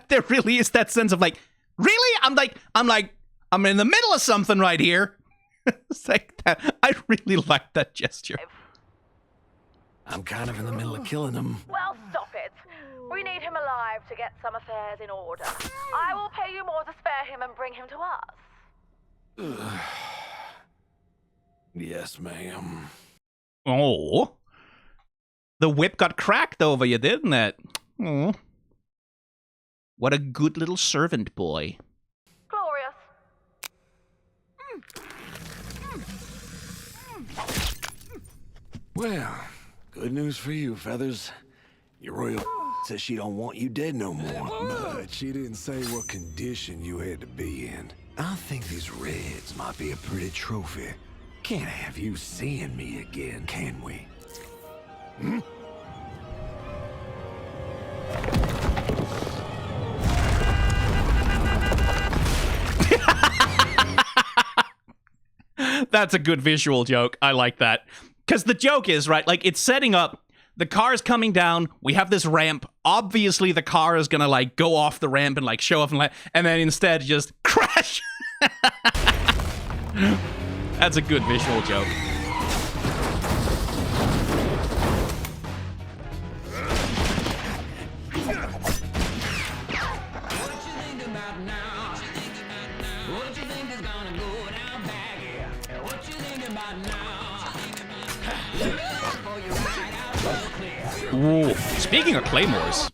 there really is that sense of like, really? I'm in the middle of something right here. It's like that. I really like that gesture. I'm kind of in the middle of killing him. Well, stop it. We need him alive to get some affairs in order. I will pay you more to spare him and bring him to us. Yes, ma'am. Oh. The whip got cracked over you, didn't it? Oh. What a good little servant boy. Glorious. Well, good news for you, Feathers. Your royal says she don't want you dead no more. But she didn't say what condition you had to be in. I think these reds might be a pretty trophy. Can't have you seeing me again, can we? Hmm? That's a good visual joke. I like that. Because the joke is, right, like, it's setting up, the car's coming down, we have this ramp, obviously the car is gonna, like, go off the ramp and, like, show off and then instead just crash. That's a good visual joke. Ooh, speaking of claymores.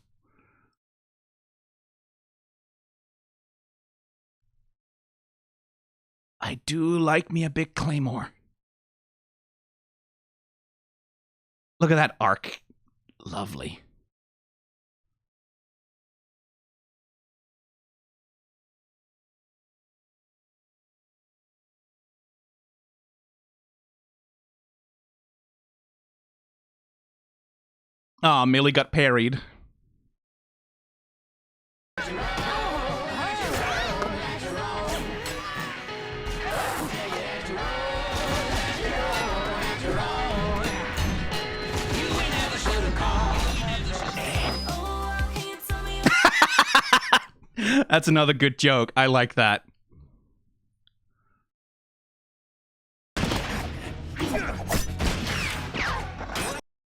I do like me a big claymore. Look at that arc. Lovely. Aw, Millie got parried. That's another good joke. I like that.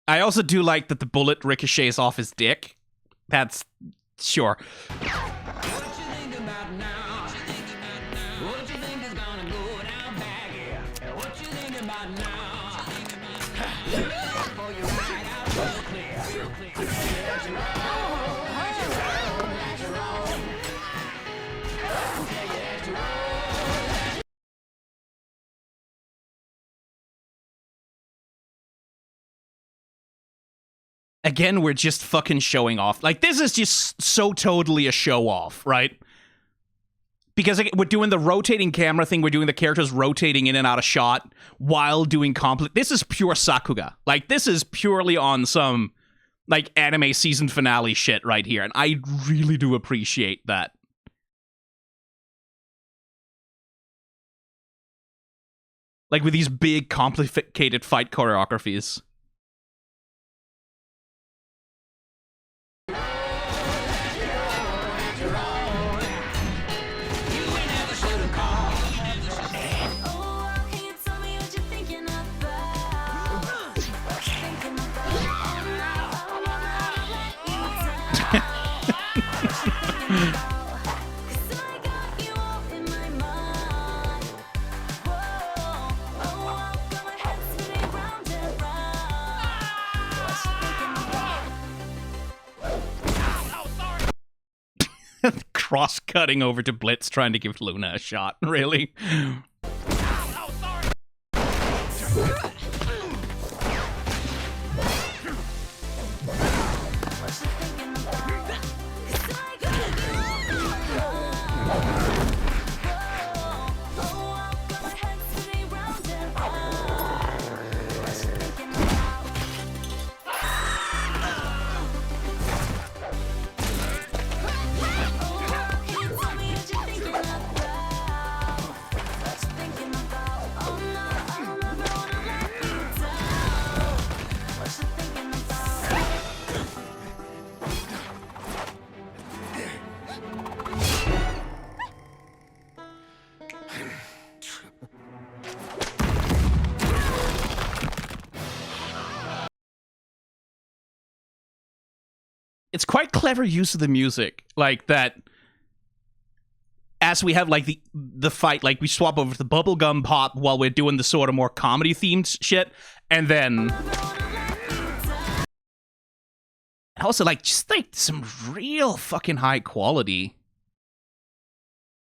I also do like that the bullet ricochets off his dick. That's... sure. Again, we're just fucking showing off. Like, this is just so totally a show off, right? Because we're doing the rotating camera thing, we're doing the characters rotating in and out of shot while doing complex. This is pure Sakuga. Like, this is purely on some, like, anime season finale shit right here. And I really do appreciate that. Like, with these big, complicated fight choreographies. Cross-cutting over to Blitz trying to give Luna a shot, really? It's quite clever use of the music, like that. As we have like the fight, like we swap over to the bubblegum pop while we're doing the sort of more comedy themed shit, and then also like just like some real fucking high quality.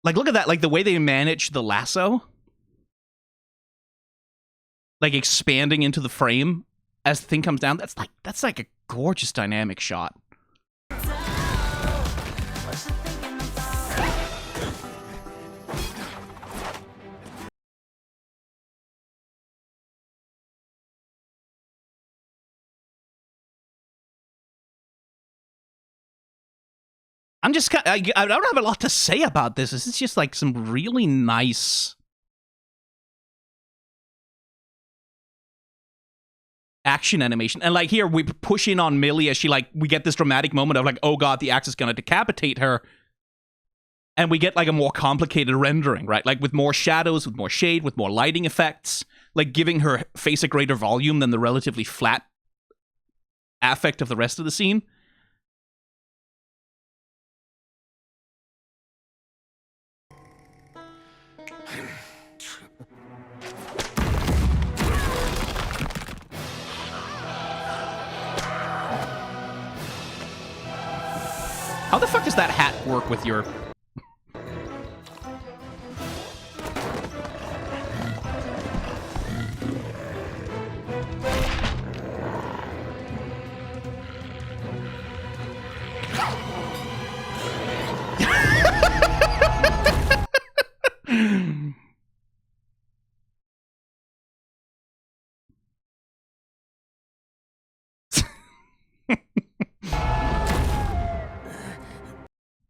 Like look at that, like the way they manage the lasso, like expanding into the frame as the thing comes down. That's like a gorgeous dynamic shot. I'm just I don't have a lot to say about this. This is just like some really nice action animation. And like here we push in on Millie as she like we get this dramatic moment of like, oh god, the axe is gonna decapitate her. And we get like a more complicated rendering, right? Like with more shadows, with more shade, with more lighting effects, like giving her face a greater volume than the relatively flat affect of the rest of the scene. How the fuck does that hat work with your...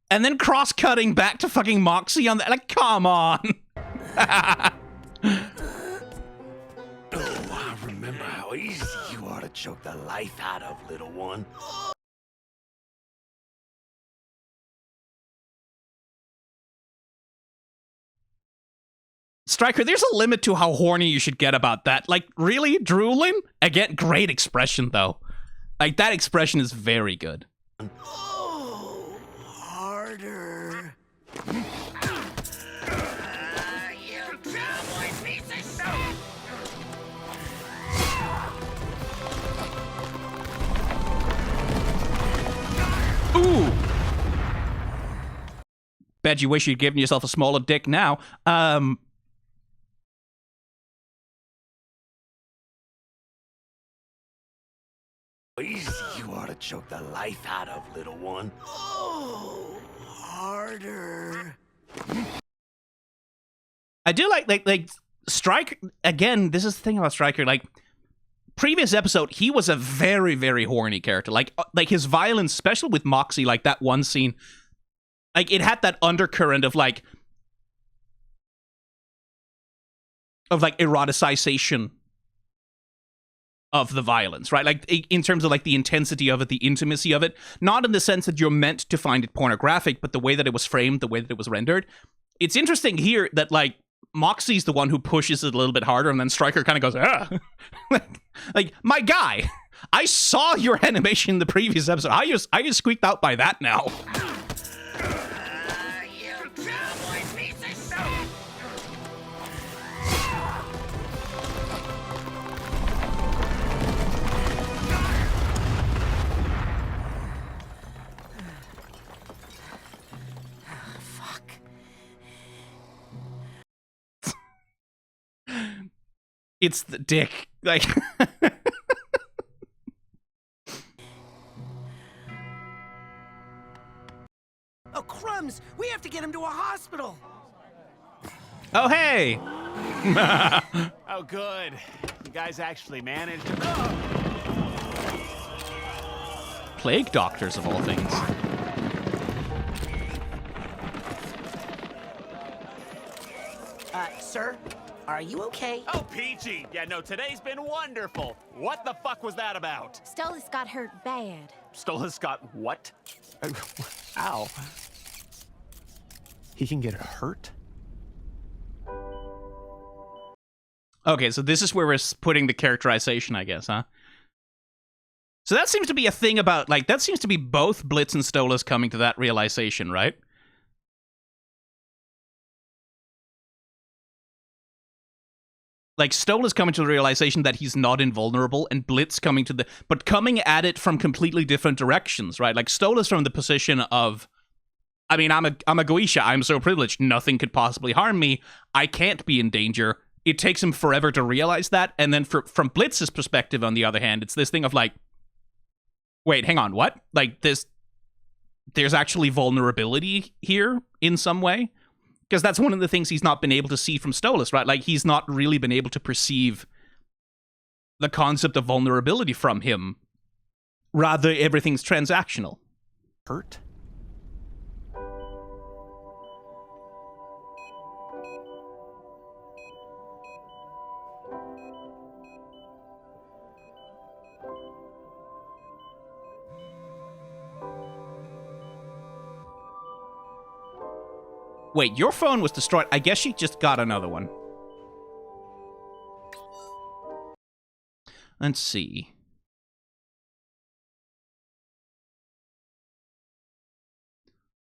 And then cross-cutting back to fucking Moxxie on that. Like, come on. Oh, I remember how easy you are to choke the life out of, little one. Striker, there's a limit to how horny you should get about that. Like, really? Drooling? Again, great expression, though. Like, that expression is very good. Oh, harder. You cowboy piece of shit! Ooh! Bet you wish you'd given yourself a smaller dick now. Easy, you ought to choke the life out of, little one. Oh, harder. I do like Striker, again, this is the thing about Striker, like, previous episode, he was a very, very horny character. Like his violence, especially with Moxxie, like that one scene, like, it had that undercurrent of eroticization of the violence, right? Like, in terms of, like, the intensity of it, the intimacy of it. Not in the sense that you're meant to find it pornographic, but the way that it was framed, the way that it was rendered. It's interesting here that, like, Moxxie's the one who pushes it a little bit harder, and then Striker kind of goes, ah. like, my guy, I saw your animation in the previous episode. I just squeaked out by that now. You cowboy piece of shit! It's the dick. Like, Oh, crumbs! We have to get him to a hospital! oh, hey. Oh, good. You guys actually managed. Plague doctors, of all things. Sir? Are you okay? Oh, peachy. Yeah, no, today's been wonderful. What the fuck was that about? Stella's got hurt bad. Stola's got what? Ow. He can get hurt? Okay, so this is where we're putting the characterization, I guess, huh? So that seems to be a thing about, like, that seems to be both Blitz and Stolas coming to that realization, right? Like, Stola's coming to the realization that he's not invulnerable, and Blitz coming to the... But coming at it from completely different directions, right? Like, Stola's from the position of... I mean, I'm a Goetia. I'm so privileged. Nothing could possibly harm me. I can't be in danger. It takes him forever to realize that. And then from Blitz's perspective, on the other hand, it's this thing of like... Wait, hang on, what? Like, there's actually vulnerability here in some way? Because that's one of the things he's not been able to see from Stolas, right? Like, he's not really been able to perceive the concept of vulnerability from him. Rather, everything's transactional. Hurt? Wait, your phone was destroyed. I guess she just got another one. Let's see.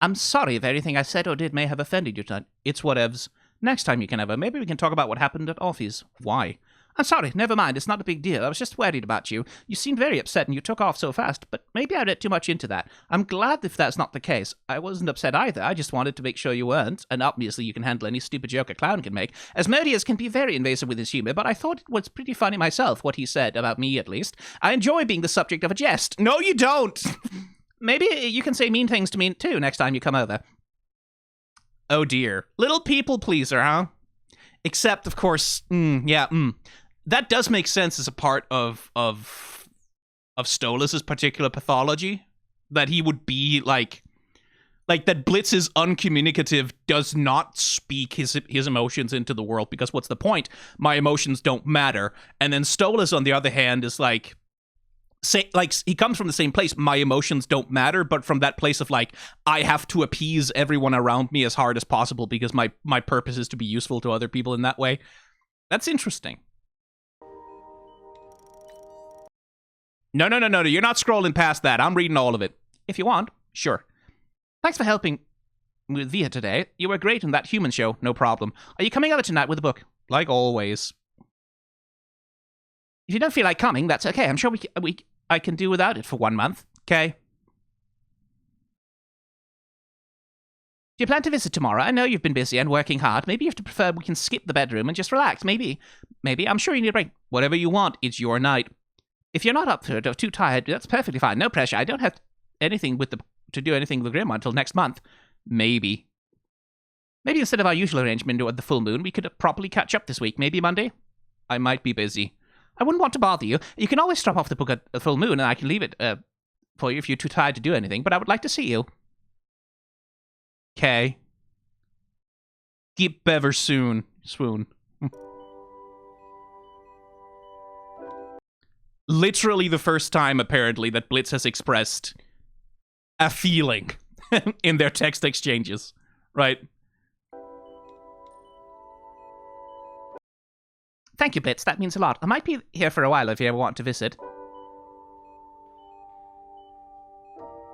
I'm sorry if anything I said or did may have offended you tonight. It's whatevs. Next time you can ever. Maybe we can talk about what happened at Alfie's. Why? I'm sorry, never mind, it's not a big deal. I was just worried about you. You seemed very upset and you took off so fast, but maybe I read too much into that. I'm glad if that's not the case. I wasn't upset either, I just wanted to make sure you weren't, and obviously you can handle any stupid joke a clown can make. Asmodeus can be very invasive with his humor, but I thought it was pretty funny myself, what he said, about me at least. I enjoy being the subject of a jest. No, you don't! Maybe you can say mean things to me too next time you come over. Oh dear. Little people pleaser, huh? Except, of course, that does make sense as a part of Stolas' particular pathology. That he would be like that Blitz is uncommunicative, does not speak his emotions into the world, because what's the point? My emotions don't matter. And then Stolas, on the other hand, is like he comes from the same place. My emotions don't matter, but from that place of like, I have to appease everyone around me as hard as possible because my purpose is to be useful to other people in that way. That's interesting. No, you're not scrolling past that. I'm reading all of it. If you want, sure. Thanks for helping with Via today. You were great in that human show, no problem. Are you coming over tonight with a book? Like always. If you don't feel like coming, that's okay. I'm sure I can do without it for 1 month, okay? Do you plan to visit tomorrow? I know you've been busy and working hard. Maybe you have to prefer we can skip the bedroom and just relax. Maybe. I'm sure you need a break. Whatever you want, it's your night. If you're not up for it or too tired, that's perfectly fine. No pressure. I don't have anything to do anything with the Grimoire until next month. Maybe instead of our usual arrangement at the full moon, we could properly catch up this week. Maybe Monday? I might be busy. I wouldn't want to bother you. You can always drop off the book at the full moon, and I can leave it for you if you're too tired to do anything, but I would like to see you. Okay. Get better soon. Swoon. Literally the first time, apparently, that Blitz has expressed a feeling in their text exchanges, right? Thank you, Blitz. That means a lot. I might be here for a while if you ever want to visit.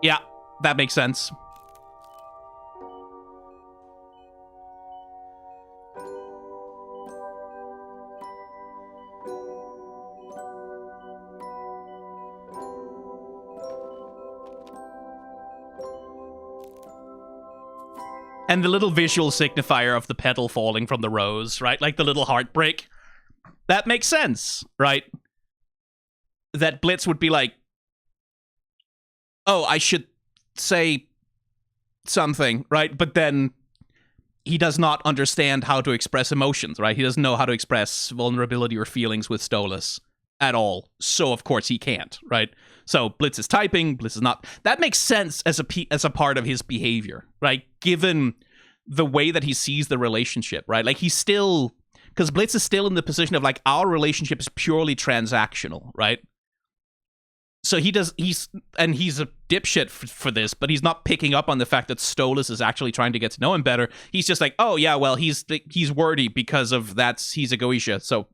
Yeah, that makes sense. And the little visual signifier of the petal falling from the rose, right? Like the little heartbreak. That makes sense, right? That Blitz would be like, oh, I should say something, right? But then he does not understand how to express emotions, right? He doesn't know how to express vulnerability or feelings with Stolas at all. So, of course, he can't, right? So, Blitz is typing, Blitz is not. That makes sense as a part of his behavior, right? Given the way that he sees the relationship, right? Like, he's still... Because Blitz is still in the position of, like, our relationship is purely transactional, right? So he's a dipshit for this, but he's not picking up on the fact that Stolas is actually trying to get to know him better. He's just like, oh yeah, well, he's wordy because of he's a Goetia, so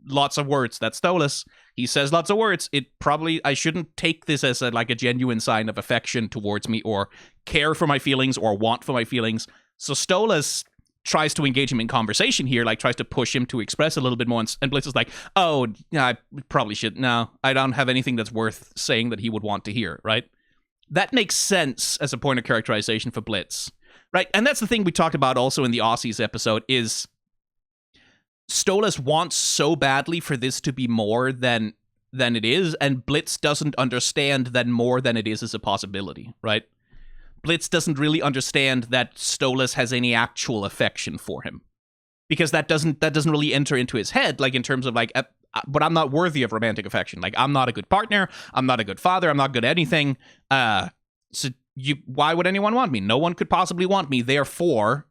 lots of words. That's Stolas. He says lots of words. I shouldn't take this as a genuine sign of affection towards me or care for my feelings or want for my feelings. So Stolas tries to engage him in conversation here, like tries to push him to express a little bit more, and Blitz is like, oh, yeah, I probably should. No, I don't have anything that's worth saying that he would want to hear, right? That makes sense as a point of characterization for Blitz, right? And that's the thing we talked about also in the Aussies episode, is Stolas wants so badly for this to be more than it is, and Blitz doesn't understand that more than it is a possibility, right? Blitz doesn't really understand that Stolas has any actual affection for him, because that doesn't really enter into his head, like in terms of like, but I'm not worthy of romantic affection. Like, I'm not a good partner. I'm not a good father. I'm not good at anything. So why would anyone want me? No one could possibly want me. Therefore,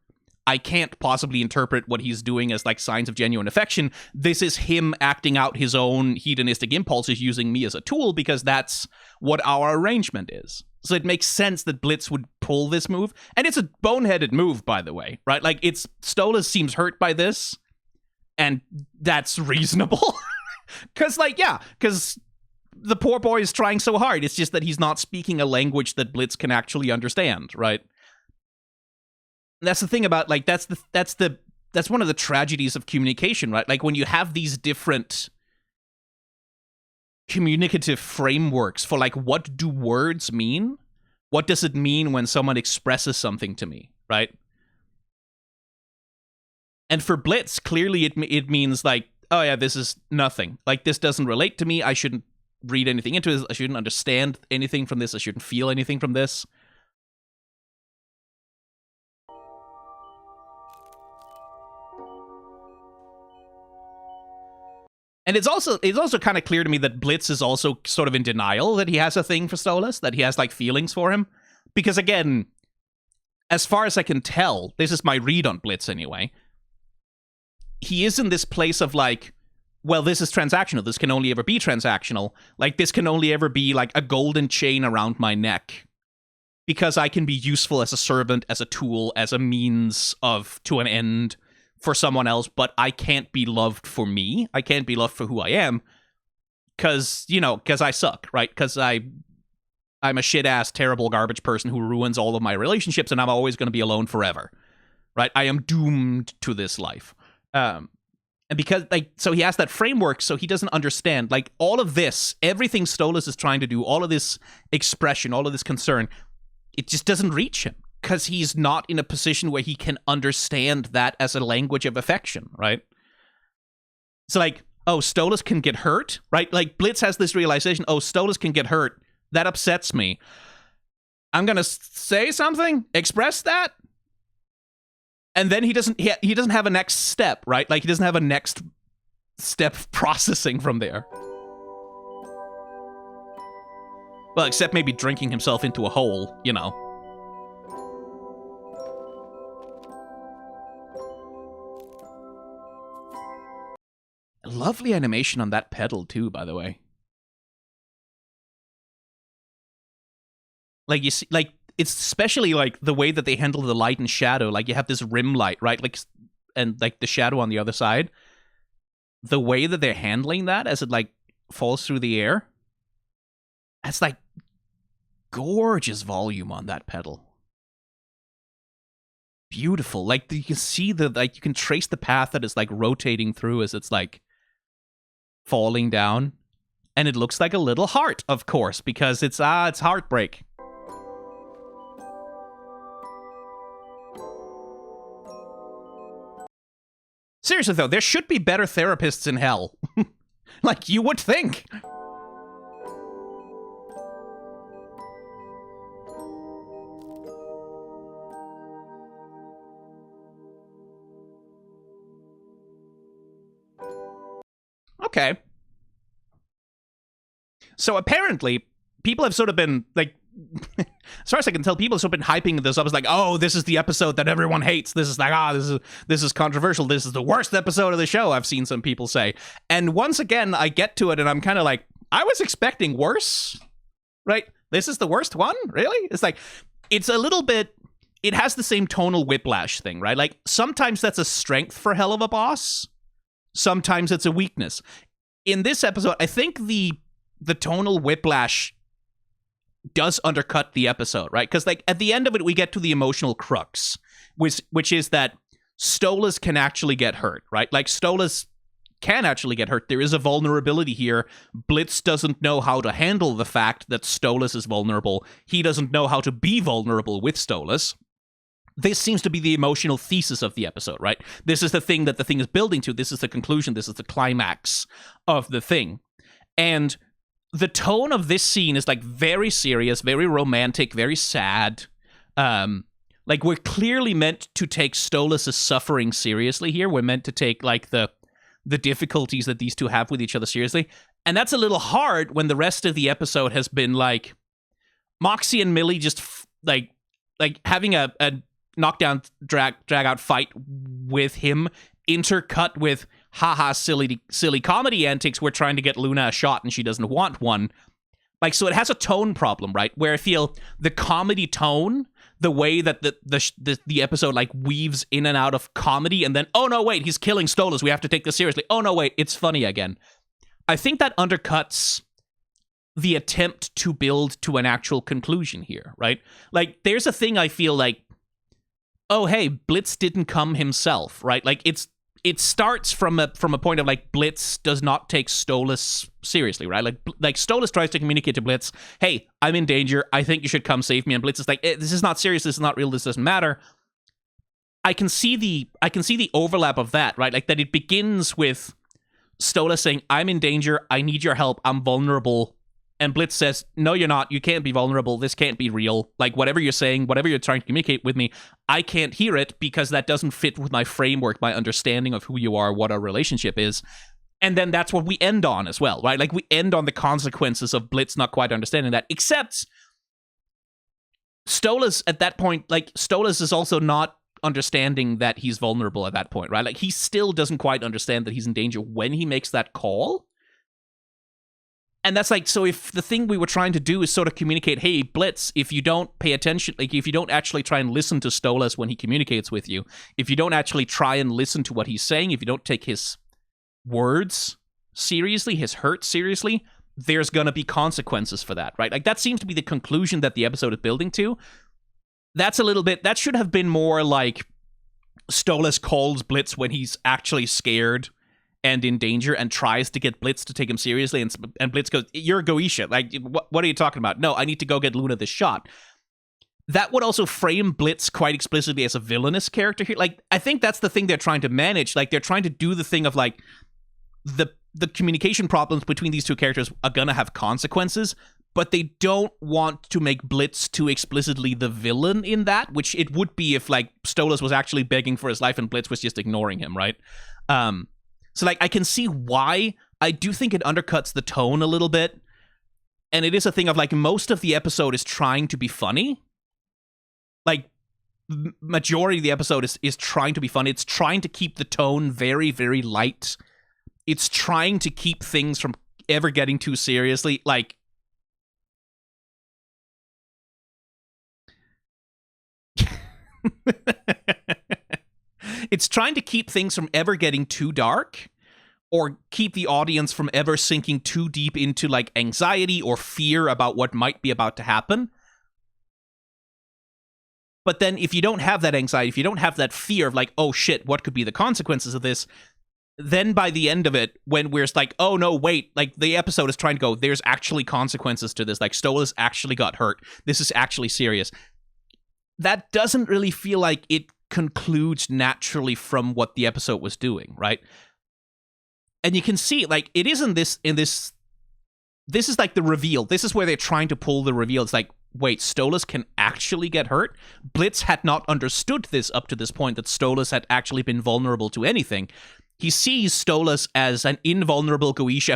I can't possibly interpret what he's doing as like signs of genuine affection. This is him acting out his own hedonistic impulses, using me as a tool, because that's what our arrangement is. So it makes sense that Blitz would pull this move. And it's a boneheaded move, by the way, right? Like, Stolas seems hurt by this, and that's reasonable. Because the poor boy is trying so hard. It's just that he's not speaking a language that Blitz can actually understand, right? And that's the thing about, like, that's one of the tragedies of communication, right? Like, when you have these different communicative frameworks for, like, what do words mean? What does it mean when someone expresses something to me, right? And for Blitz, clearly it means, like, oh yeah, this is nothing. Like, this doesn't relate to me. I shouldn't read anything into it. I shouldn't understand anything from this. I shouldn't feel anything from this. And it's also kind of clear to me that Blitz is also sort of in denial that he has a thing for Stolas, that he has, like, feelings for him. Because, again, as far as I can tell, this is my read on Blitz anyway, he is in this place of, like, well, this is transactional. This can only ever be transactional. Like, this can only ever be, like, a golden chain around my neck. Because I can be useful as a servant, as a tool, as a means to an end for someone else, but I can't be loved for me. I can't be loved for who I am. because I suck, right? Because I'm a shit-ass, terrible, garbage person who ruins all of my relationships, and I'm always going to be alone forever, right? I am doomed to this life. And because, so he has that framework, so he doesn't understand, all of this, everything Stolas is trying to do, all of this expression, all of this concern, it just doesn't reach him, because he's not in a position where he can understand that as a language of affection, right? So, oh, Stolas can get hurt, right? Blitz has this realization, oh, Stolas can get hurt. That upsets me. I'm gonna say something, express that, and then he doesn't have a next step, right? He doesn't have a next step of processing from there. Well, except maybe drinking himself into a hole, Lovely animation on that pedal too, by the way. You see, it's especially the way that they handle the light and shadow. You have this rim light, right? And the shadow on the other side. The way that they're handling that as it falls through the air. That's gorgeous volume on that pedal. Beautiful. You can see you can trace the path that is rotating through as it's falling down. And it looks like a little heart, of course, because it's heartbreak. Seriously, though, there should be better therapists in hell. You would think. Okay. So apparently, people have sort of been, as far as I can tell, people have sort of been hyping this up as oh, this is the episode that everyone hates. This is this is controversial. This is the worst episode of the show, I've seen some people say. And once again, I get to it and I'm kind of I was expecting worse, right? This is the worst one? Really? It's a little bit, it has the same tonal whiplash thing, right? Sometimes that's a strength for Helluva Boss. Sometimes it's a weakness. In this episode, I think the tonal whiplash does undercut the episode, right? Because at the end of it, we get to the emotional crux, which is that Stolas can actually get hurt, right? Stolas can actually get hurt. There is a vulnerability here. Blitz doesn't know how to handle the fact that Stolas is vulnerable. He doesn't know how to be vulnerable with Stolas. This seems to be the emotional thesis of the episode, right? This is the thing that the thing is building to. This is the conclusion. This is the climax of the thing. And the tone of this scene is very serious, very romantic, very sad. We're clearly meant to take Stolas' suffering seriously here. We're meant to take the difficulties that these two have with each other seriously. And that's a little hard when the rest of the episode has been Moxxie and Millie just having a knockdown drag out fight with him, intercut with haha silly comedy antics. We're trying to get Luna a shot and she doesn't want one. So it has a tone problem, right? Where I feel the comedy tone, the way that the episode weaves in and out of comedy, and then, oh no, wait, he's killing Stolas, we have to take this seriously. Oh no, wait, it's funny again. I think that undercuts the attempt to build to an actual conclusion here, right? There's a thing I feel oh hey, Blitz didn't come himself, right? It starts from a point of Blitz does not take Stolas seriously, right? Stolas tries to communicate to Blitz, hey, I'm in danger, I think you should come save me, and Blitz is this is not serious, this is not real, this doesn't matter. I can see the overlap of that, right? That it begins with Stolas saying, I'm in danger, I need your help, I'm vulnerable. And Blitz says, no, you're not. You can't be vulnerable. This can't be real. Whatever you're saying, whatever you're trying to communicate with me, I can't hear it because that doesn't fit with my framework, my understanding of who you are, what our relationship is. And then that's what we end on as well, right? We end on the consequences of Blitz not quite understanding that. Except Stolas at that point, Stolas is also not understanding that he's vulnerable at that point, right? He still doesn't quite understand that he's in danger when he makes that call. And that's so if the thing we were trying to do is sort of communicate, hey, Blitz, if you don't pay attention, if you don't actually try and listen to Stolas when he communicates with you, if you don't actually try and listen to what he's saying, if you don't take his words seriously, his hurt seriously, there's gonna be consequences for that, right? Like, that seems to be the conclusion that the episode is building to. That's a little bit... That should have been more like Stolas calls Blitz when he's actually scared and in danger and tries to get Blitz to take him seriously, and Blitz goes, "You're a Goetia. Like, what are you talking about? No, I need to go get Luna this shot." That would also frame Blitz quite explicitly as a villainous character here. Like, I think that's the thing they're trying to manage. Like, they're trying to do the thing of, like, the communication problems between these two characters are gonna have consequences, but they don't want to make Blitz too explicitly the villain in that, which it would be if, like, Stolas was actually begging for his life and Blitz was just ignoring him, right? So, like, I can see why. I do think it undercuts the tone a little bit. And it is a thing of, like, most of the episode is trying to be funny. Like, majority of the episode is trying to be funny. It's trying to keep the tone very, very light. It's trying to keep things from ever getting too seriously. Like, it's trying to keep things from ever getting too dark or keep the audience from ever sinking too deep into, like, anxiety or fear about what might be about to happen. But then if you don't have that anxiety, if you don't have that fear of, like, oh shit, what could be the consequences of this? Then by the end of it, when we're like, oh no, wait, like, the episode is trying to go, there's actually consequences to this. Like, Stolas actually got hurt. This is actually serious. That doesn't really feel like it concludes naturally from what the episode was doing, right? And you can see, like, it is this is like the reveal. This is where they're trying to pull the reveal. It's like, wait, Stolas can actually get hurt? Blitz had not understood this up to this point, that Stolas had actually been vulnerable to anything. He sees Stolas as an invulnerable Goetia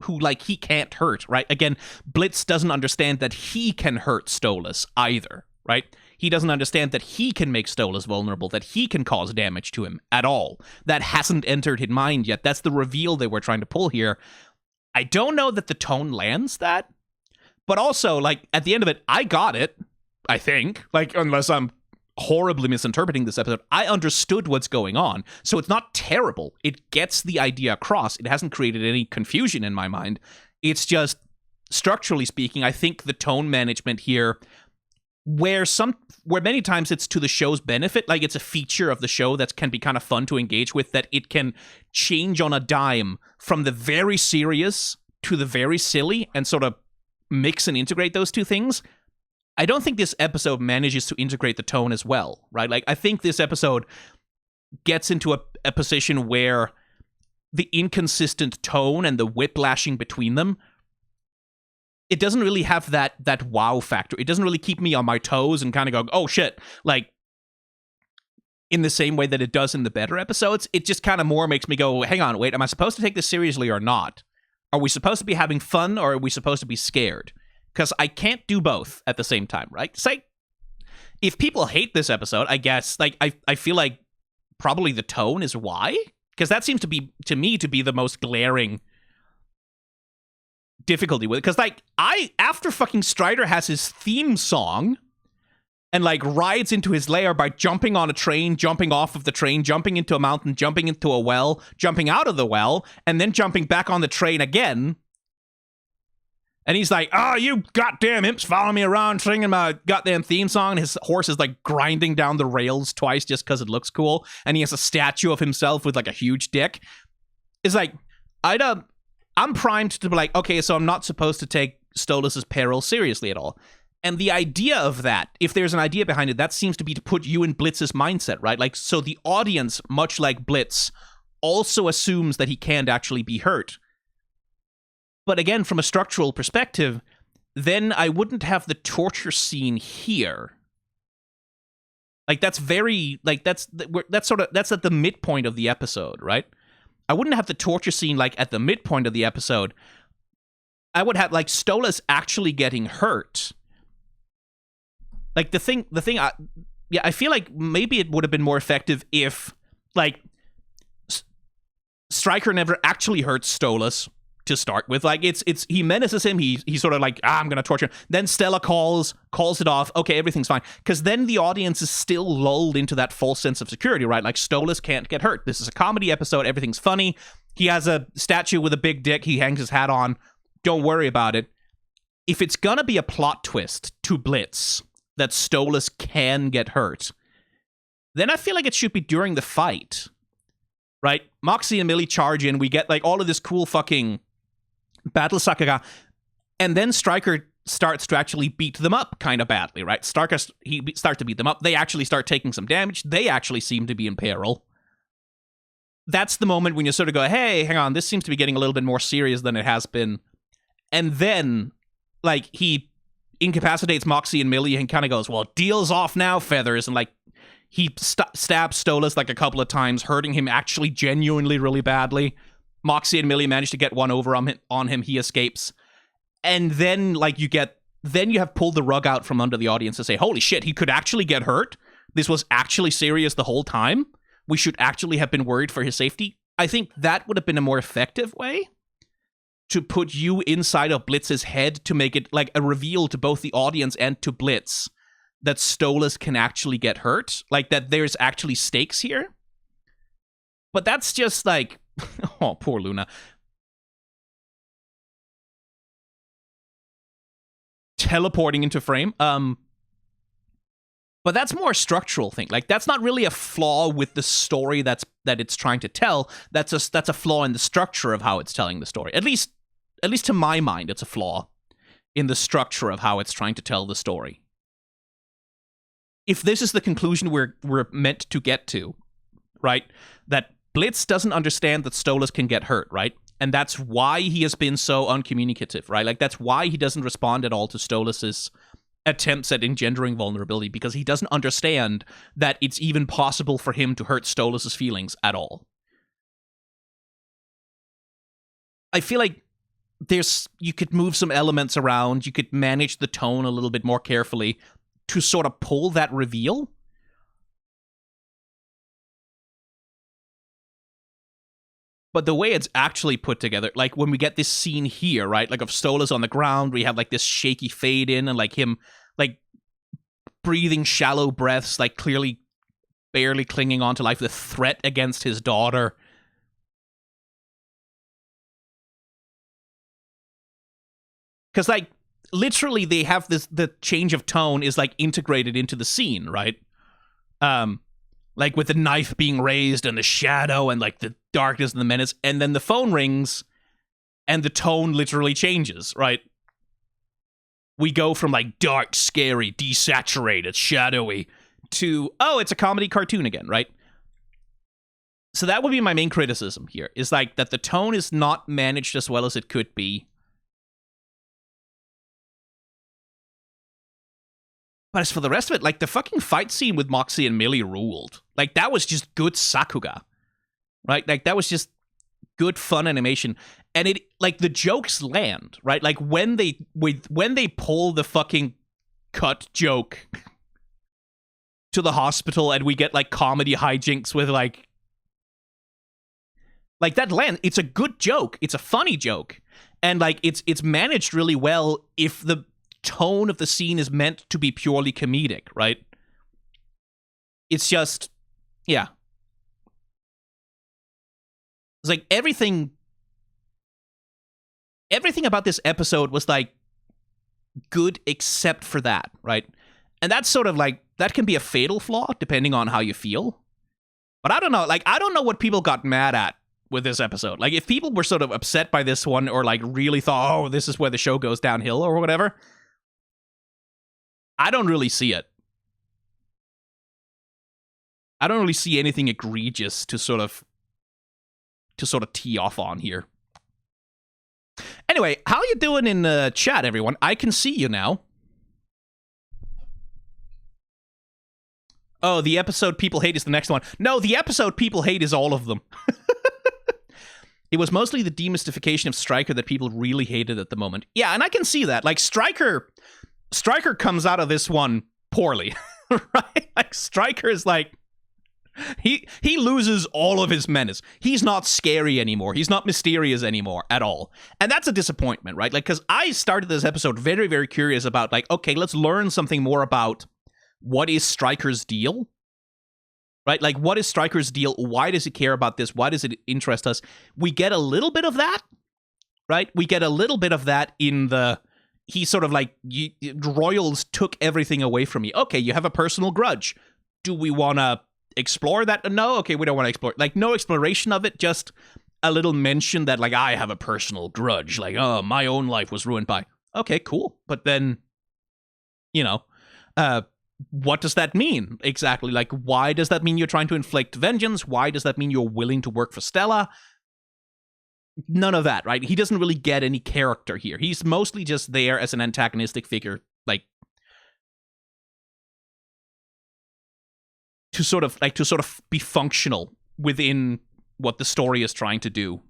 who he can't hurt, right? Again, Blitz doesn't understand that he can hurt Stolas either, right? He doesn't understand that he can make Stolas vulnerable, that he can cause damage to him at all. That hasn't entered his mind yet. That's the reveal they were trying to pull here. I don't know that the tone lands that, but also, like, at the end of it, I got it, I think. Like, unless I'm horribly misinterpreting this episode, I understood what's going on. So it's not terrible. It gets the idea across. It hasn't created any confusion in my mind. It's just, structurally speaking, I think the tone management here, where many times it's to the show's benefit, like, it's a feature of the show that can be kind of fun to engage with, that it can change on a dime from the very serious to the very silly and sort of mix and integrate those two things. I don't think this episode manages to integrate the tone as well, right? Like, I think this episode gets into a position where the inconsistent tone and the whiplashing between them, it doesn't really have that wow factor. It doesn't really keep me on my toes and kind of go, oh shit, like, in the same way that it does in the better episodes. It just kind of more makes me go, hang on, wait, am I supposed to take this seriously or not? Are we supposed to be having fun, or are we supposed to be scared? Because I can't do both at the same time, right? It's like, if people hate this episode, I guess, like, I feel like probably the tone is why? Because that seems to be, to me, to be the most glaring difficulty with it. Because, like, after fucking Strider has his theme song and, like, rides into his lair by jumping on a train, jumping off of the train, jumping into a mountain, jumping into a well, jumping out of the well, and then jumping back on the train again. And he's like, oh, you goddamn imps follow me around singing my goddamn theme song. His horse is, like, grinding down the rails twice just because it looks cool. And he has a statue of himself with, like, a huge dick. It's like, I'm primed to be like, okay, so I'm not supposed to take Stolas' peril seriously at all. And the idea of that, if there's an idea behind it, that seems to be to put you in Blitz's mindset, right? Like, so the audience, much like Blitz, also assumes that he can't actually be hurt. But again, from a structural perspective, then I wouldn't have the torture scene here. Like, that's very, like, that's at the midpoint of the episode, right? I wouldn't have the torture scene, like, at the midpoint of the episode. I would have, like, Stolas actually getting hurt. Like, I feel like maybe it would have been more effective if, like, Striker never actually hurts Stolas, to start with. Like, it's he menaces him. He's sort of like, I'm gonna torture him. Then Stella calls it off. Okay, everything's fine. Because then the audience is still lulled into that false sense of security, right? Like, Stolas can't get hurt. This is a comedy episode. Everything's funny. He has a statue with a big dick. He hangs his hat on. Don't worry about it. If it's gonna be a plot twist to Blitz that Stolas can get hurt, then I feel like it should be during the fight. Right? Moxxie and Millie charge in. We get like all of this cool fucking battle Sakuga. And then Striker starts to actually beat them up kind of badly, right? He starts to beat them up. They actually start taking some damage. They actually seem to be in peril. That's the moment when you sort of go, hey, hang on, this seems to be getting a little bit more serious than it has been. And then, like, he incapacitates Moxxie and Millie and kind of goes, well, deal's off now, Feathers. And, like, he stabs Stolas like a couple of times, hurting him actually genuinely really badly. Moxxie and Millie manage to get one over on him. He escapes. And then, like, you have pulled the rug out from under the audience to say, holy shit, he could actually get hurt. This was actually serious the whole time. We should actually have been worried for his safety. I think that would have been a more effective way to put you inside of Blitz's head to make it like a reveal to both the audience and to Blitz that Stolas can actually get hurt, like that there's actually stakes here. But that's just like, oh, poor Luna. Teleporting into frame. But that's more a structural thing. Like, that's not really a flaw with the story that it's trying to tell. That's a flaw in the structure of how it's telling the story. At least to my mind, it's a flaw in the structure of how it's trying to tell the story. If this is the conclusion we're meant to get to, right? That Blitz doesn't understand that Stolas can get hurt, right? And that's why he has been so uncommunicative, right? Like, that's why he doesn't respond at all to Stolas's attempts at engendering vulnerability, because he doesn't understand that it's even possible for him to hurt Stolas's feelings at all. I feel like you could move some elements around, you could manage the tone a little bit more carefully to sort of pull that reveal. But the way it's actually put together, like when we get this scene here, right, like of Stolas on the ground, we have like this shaky fade in and like him like breathing shallow breaths, like clearly barely clinging on to life, the threat against his daughter. Because like literally they have the change of tone is like integrated into the scene, right? Like with the knife being raised and the shadow and like the darkness and the menace, and then the phone rings and the tone literally changes, right? We go from like dark, scary, desaturated, shadowy to, oh, it's a comedy cartoon again, right? So that would be my main criticism here, is like that the tone is not managed as well as it could be. But as for the rest of it, like, the fucking fight scene with Moxxie and Millie ruled. Like, that was just good Sakuga. Right? Like, that was just good fun animation. And it, like, the jokes land, right? Like, when they pull the fucking cut joke to the hospital and we get, like, comedy hijinks with, like that land, it's a good joke. It's a funny joke. And, like, it's managed really well if the tone of the scene is meant to be purely comedic, right? It's just, yeah. It's like everything about this episode was like good except for that, right? And that's sort of like, that can be a fatal flaw depending on how you feel. But I don't know, like, I don't know what people got mad at with this episode. Like, if people were sort of upset by this one or like really thought, oh, this is where the show goes downhill or whatever, I don't really see it. I don't really see anything egregious to sort of tee off on here. Anyway, how you doing in chat, everyone? I can see you now. Oh, the episode people hate is the next one. No, the episode people hate is all of them. It was mostly the demystification of Striker that people really hated at the moment. Yeah, and I can see that. Like, Striker comes out of this one poorly, right? Like, Striker is like, He loses all of his menace. He's not scary anymore. He's not mysterious anymore at all. And that's a disappointment, right? Like, because I started this episode very, very curious about, like, okay, let's learn something more about what is Striker's deal, right? Like, what is Striker's deal? Why does he care about this? Why does it interest us? We get a little bit of that, right? We get a little bit of that in the... He's sort of like, royals took everything away from me. Okay, you have a personal grudge. Do we want to explore that? No, okay, we don't want to explore. Like, no exploration of it, just a little mention that, like, I have a personal grudge. Like, oh, my own life was ruined by... Okay, cool. But then, you know, what does that mean exactly? Like, why does that mean you're trying to inflict vengeance? Why does that mean you're willing to work for Stella? None of that, right? He doesn't really get any character here. He's mostly just there as an antagonistic figure, like, to sort of be functional within what the story is trying to do.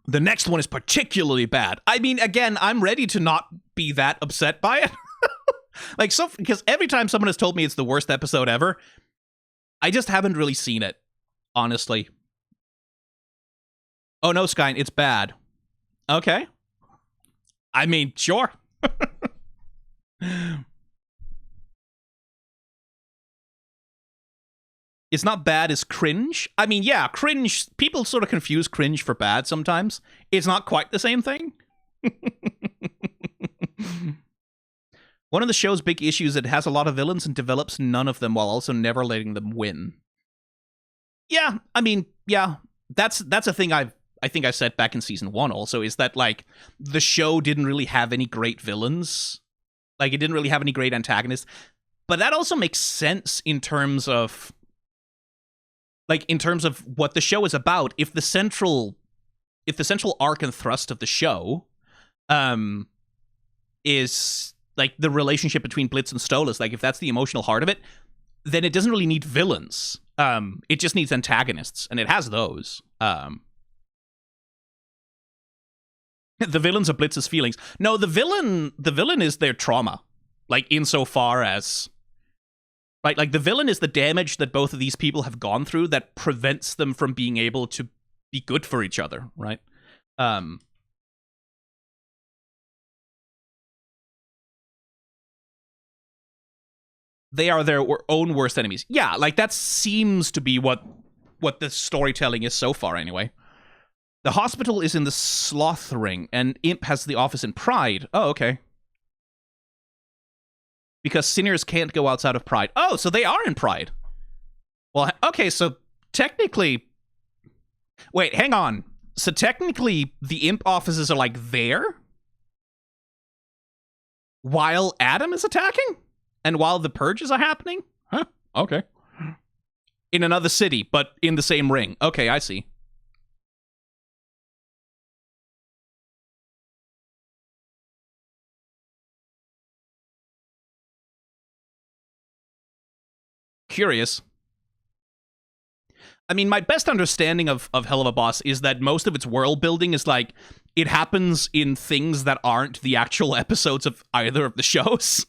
The next one is particularly bad. I mean, again, I'm ready to not be that upset by it. Like, so, because every time someone has told me it's the worst episode ever, I just haven't really seen it, honestly. Oh no, Skyne, it's bad. Okay. I mean, sure. It's not bad as cringe. I mean, yeah, cringe. People sort of confuse cringe for bad sometimes. It's not quite the same thing. One of the show's big issues is it has a lot of villains and develops none of them while also never letting them win. Yeah, I mean, yeah, that's a thing I think I said back in season 1 also, is that, like, the show didn't really have any great villains. Like, it didn't really have any great antagonists. But that also makes sense in terms of, like, in terms of what the show is about. If the central arc and thrust of the show is, like, the relationship between Blitz and Stolas, like, if that's the emotional heart of it, then it doesn't really need villains. It just needs antagonists, and it has those. The villains are Blitz's feelings. No, the villain is their trauma. Like, insofar as, like the villain is the damage that both of these people have gone through that prevents them from being able to be good for each other, right? They are their own worst enemies. Yeah, like, that seems to be what the storytelling is so far, anyway. The hospital is in the Sloth Ring, and Imp has the office in Pride. Oh, okay. Because sinners can't go outside of Pride. Oh, so they are in Pride. Well, okay, so technically... Wait, hang on. So technically, the Imp offices are, like, there? While Adam is attacking? And while the purges are happening? Huh, okay. In another city, but in the same ring. Okay, I see. Curious. I mean, my best understanding of Helluva Boss is that most of its world building is, like, it happens in things that aren't the actual episodes of either of the shows.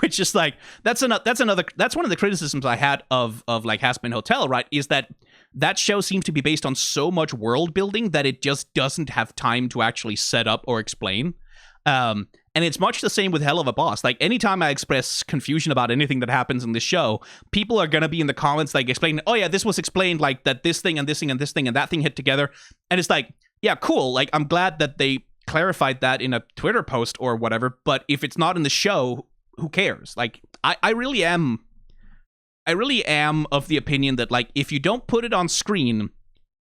Which is, like, that's one of the criticisms I had of like Hazbin Hotel, right? Is that show seems to be based on so much world building that it just doesn't have time to actually set up or explain. And it's much the same with Helluva Boss. Like, anytime I express confusion about anything that happens in this show, people are gonna be in the comments, like, explaining, oh yeah, this was explained, like, that this thing and this thing and this thing and that thing hit together. And it's like, yeah, cool. Like, I'm glad that they clarified that in a Twitter post or whatever, but if it's not in the show, who cares? Like, I really am of the opinion that, like, if you don't put it on screen,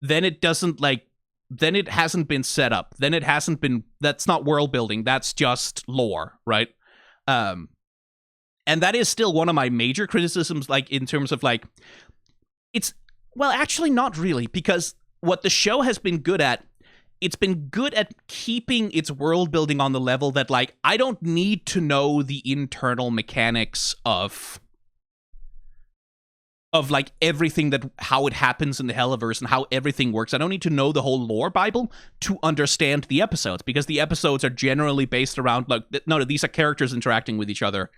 then it doesn't, like, then it hasn't been set up. Then it hasn't been, that's not world building. That's just lore, right? And that is still one of my major criticisms, like, in terms of, like, it's, well, actually not really, because what the show has been good at, it's been good at keeping its world building on the level that, like, I don't need to know the internal mechanics of of like everything that how it happens in the Helluverse and how everything works. I don't need to know the whole lore Bible to understand the episodes, because the episodes are generally based around like no, these are characters interacting with each other.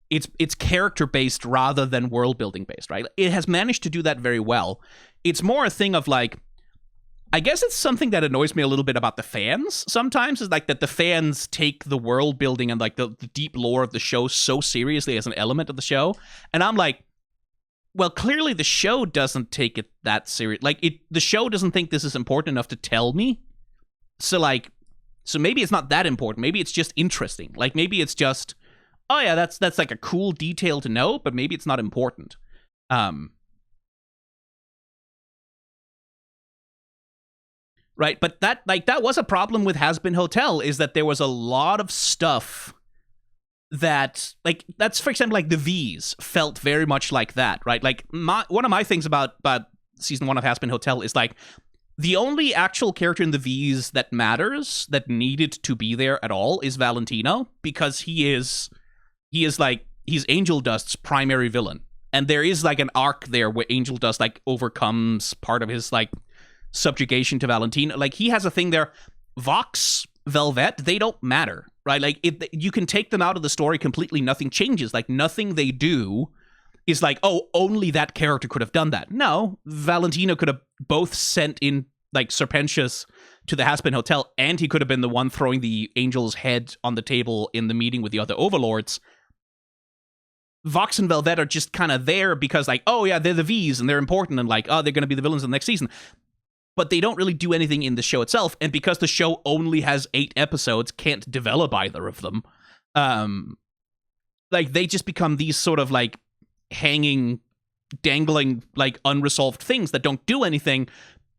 It's character based rather than world building based, right? It has managed to do that very well. It's more a thing of like, I guess it's something that annoys me a little bit about the fans sometimes, is like that the fans take the world building and like the deep lore of the show so seriously as an element of the show. And I'm like, well, clearly the show doesn't take it that serious. Like the show doesn't think this is important enough to tell me. So maybe it's not that important. Maybe it's just interesting. Like maybe it's just, oh yeah, that's like a cool detail to know, but maybe it's not important. Right, but that was a problem with Hazbin Hotel, is that there was a lot of stuff that, like, that's, for example, like the V's felt very much like that, right? Like, one of my things about season 1 of Hazbin Hotel is, like, the only actual character in the V's that matters, that needed to be there at all, is Valentino, because he's Angel Dust's primary villain. And there is, like, an arc there where Angel Dust, like, overcomes part of his, like, subjugation to Valentino. Like, he has a thing there. Vox, Velvet, they don't matter, right? Like, you can take them out of the story completely, nothing changes. Like, nothing they do is like, oh, only that character could have done that. No, Valentino could have both sent in, like, Serpentius to the Hazbin Hotel, and he could have been the one throwing the angel's head on the table in the meeting with the other overlords. Vox and Velvet are just kind of there because, like, oh yeah, they're the V's and they're important, and like, oh, they're going to be the villains in the next season. But they don't really do anything in the show itself, and because the show only has 8 episodes, can't develop either of them. Like, they just become these sort of, like, hanging, dangling, like, unresolved things that don't do anything,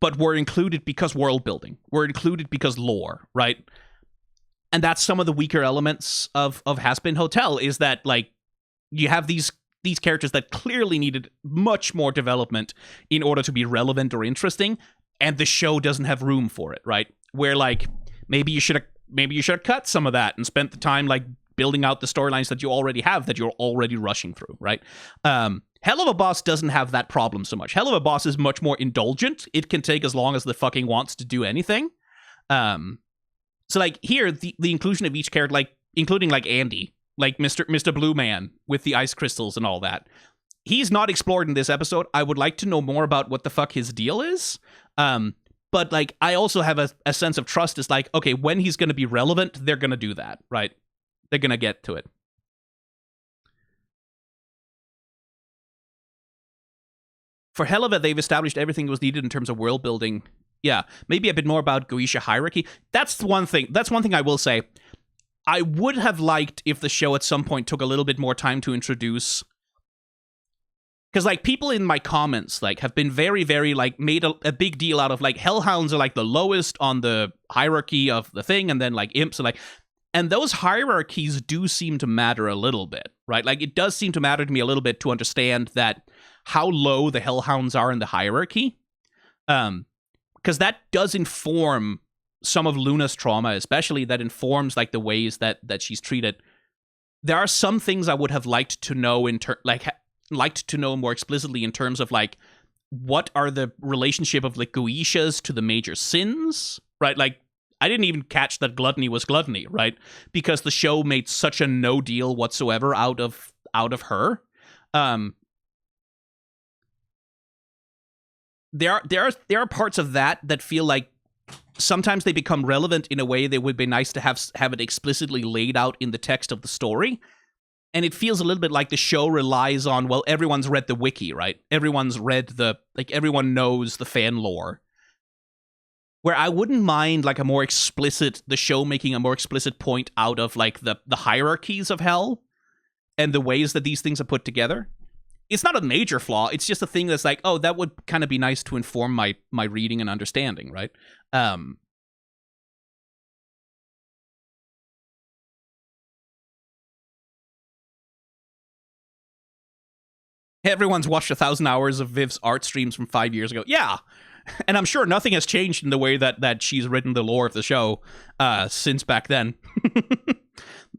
but were included because world building. Were included because lore, right? And that's some of the weaker elements of Hazbin Hotel, is that, like, you have these characters that clearly needed much more development in order to be relevant or interesting, and the show doesn't have room for it, right? Where, like, maybe you should have cut some of that and spent the time, like, building out the storylines that you already have, that you're already rushing through, right? Helluva Boss doesn't have that problem so much. Helluva Boss is much more indulgent. It can take as long as the fucking wants to do anything. So, like, here, the inclusion of each character, like, including, like, Andy, like Mr. Blue Man with the ice crystals and all that. He's not explored in this episode. I would like to know more about what the fuck his deal is. But, like, I also have a sense of trust. Is like, okay, when he's going to be relevant, they're going to do that, right? They're going to get to it. For Helluva, they've established everything that was needed in terms of world building. Yeah, maybe a bit more about Goetia hierarchy. That's one thing I will say. I would have liked if the show at some point took a little bit more time to introduce... Because, like, people in my comments, like, have been very, very, like, made a big deal out of, like, Hellhounds are, like, the lowest on the hierarchy of the thing, and then, like, Imps are, like... And those hierarchies do seem to matter a little bit, right? Like, it does seem to matter to me a little bit to understand that how low the Hellhounds are in the hierarchy. Because that does inform some of Luna's trauma, especially that informs, like, the ways that she's treated. There are some things I would have liked to know liked to know more explicitly in terms of, like, what are the relationship of, like, Goetias to the major sins, right? Like, I didn't even catch that gluttony was gluttony, right? Because the show made such a no deal whatsoever out of her. There are parts of that feel like sometimes they become relevant in a way that would be nice to have it explicitly laid out in the text of the story. And it feels a little bit like the show relies on, well, everyone's read the wiki, right? Everyone's read everyone knows the fan lore. Where I wouldn't mind, like, the show making a more explicit point out of, like, the hierarchies of hell and the ways that these things are put together. It's not a major flaw. It's just a thing that's like, oh, that would kind of be nice to inform my reading and understanding, right? Everyone's watched 1,000 hours of Viv's art streams from 5 years ago. Yeah, and I'm sure nothing has changed in the way that she's written the lore of the show since back then.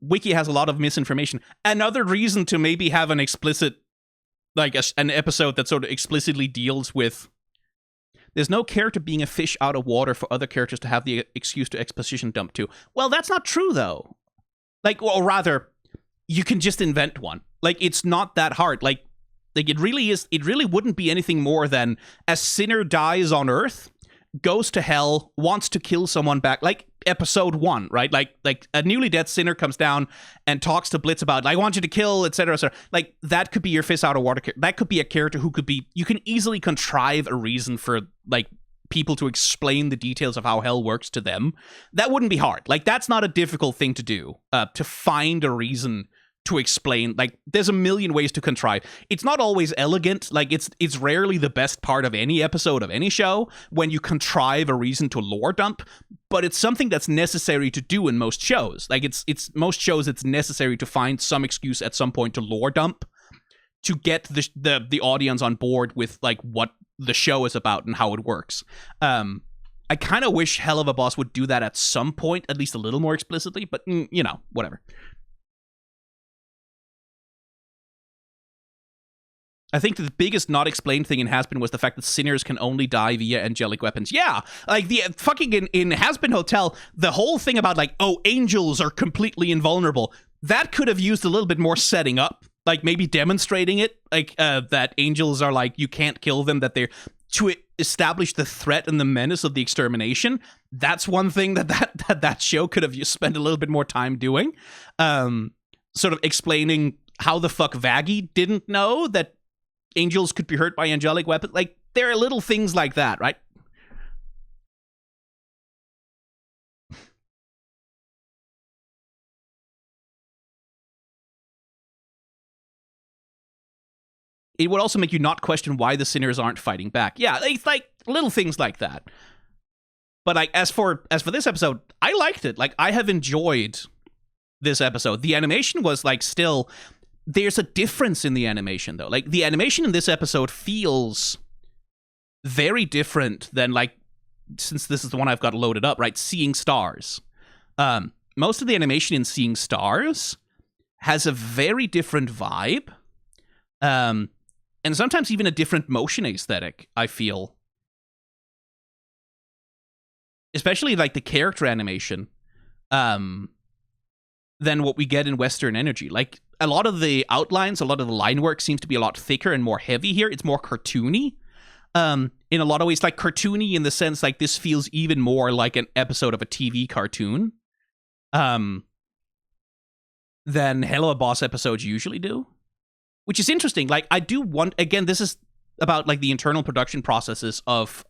Wiki has a lot of misinformation. Another reason to maybe have an explicit, like an episode that sort of explicitly deals with there's no character being a fish out of water for other characters to have the excuse to exposition dump to. Well, that's not true, though. Like, or rather, you can just invent one. Like, it's not that hard. Like it really is. It really wouldn't be anything more than a sinner dies on Earth, goes to hell, wants to kill someone back. Like episode 1, right? Like a newly dead sinner comes down and talks to Blitz about, I want you to kill, etc., etc. Like, that could be your fish out of water. That could be a character who could be. You can easily contrive a reason for like people to explain the details of how hell works to them. That wouldn't be hard. Like, that's not a difficult thing to do. To find a reason to explain. Like, there's a million ways to contrive. It's not always elegant. Like, it's rarely the best part of any episode of any show when you contrive a reason to lore dump, but it's something that's necessary to do in most shows. Like, it's most shows it's necessary to find some excuse at some point to lore dump to get the audience on board with like what the show is about and how it works. I kind of wish Helluva Boss would do that at some point, at least a little more explicitly, but you know, whatever. I think the biggest not explained thing in Hazbin was the fact that sinners can only die via angelic weapons. Yeah, like the fucking in Hazbin Hotel, the whole thing about like, oh, angels are completely invulnerable. That could have used a little bit more setting up, like maybe demonstrating it, like that angels are like, you can't kill them, that they're to establish the threat and the menace of the extermination. That's one thing that show could have spent a little bit more time doing, sort of explaining how the fuck Vaggie didn't know that angels could be hurt by angelic weapons. Like, there are little things like that, right? It would also make you not question why the sinners aren't fighting back. Yeah, it's like little things like that. But like, as for this episode, I liked it. Like, I have enjoyed this episode. The animation was like still. There's a difference in the animation, though. Like, the animation in this episode feels very different than, like, since this is the one I've got loaded up, right? Seeing Stars. Most of the animation in Seeing Stars has a very different vibe. And sometimes even a different motion aesthetic, I feel. Especially, like, the character animation. Than what we get in Western Energy. Like, a lot of the outlines, a lot of the line work seems to be a lot thicker and more heavy here. It's more cartoony. In a lot of ways, like cartoony in the sense like this feels even more like an episode of a TV cartoon than Helluva Boss episodes usually do. Which is interesting. Like, I do want, again, this is about like the internal production processes of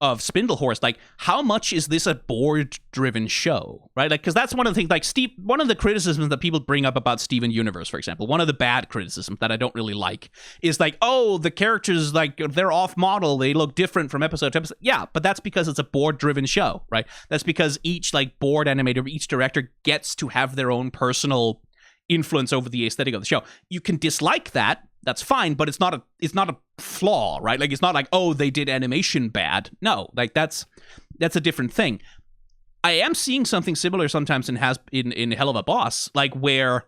Spindlehorse. Like, how much is this a board-driven show, right? Like, because that's one of the things, like, one of the criticisms that people bring up about Steven Universe, for example, one of the bad criticisms that I don't really like is like, oh, the characters, like, they're off-model, they look different from episode to episode. Yeah, but that's because it's a board-driven show, right? That's because each, like, board animator, each director gets to have their own personal influence over the aesthetic of the show. You can dislike that, that's fine, but it's not a flaw, right? Like, it's not like, oh, they did animation bad. No, like that's a different thing. I am seeing something similar sometimes in Helluva Boss, like where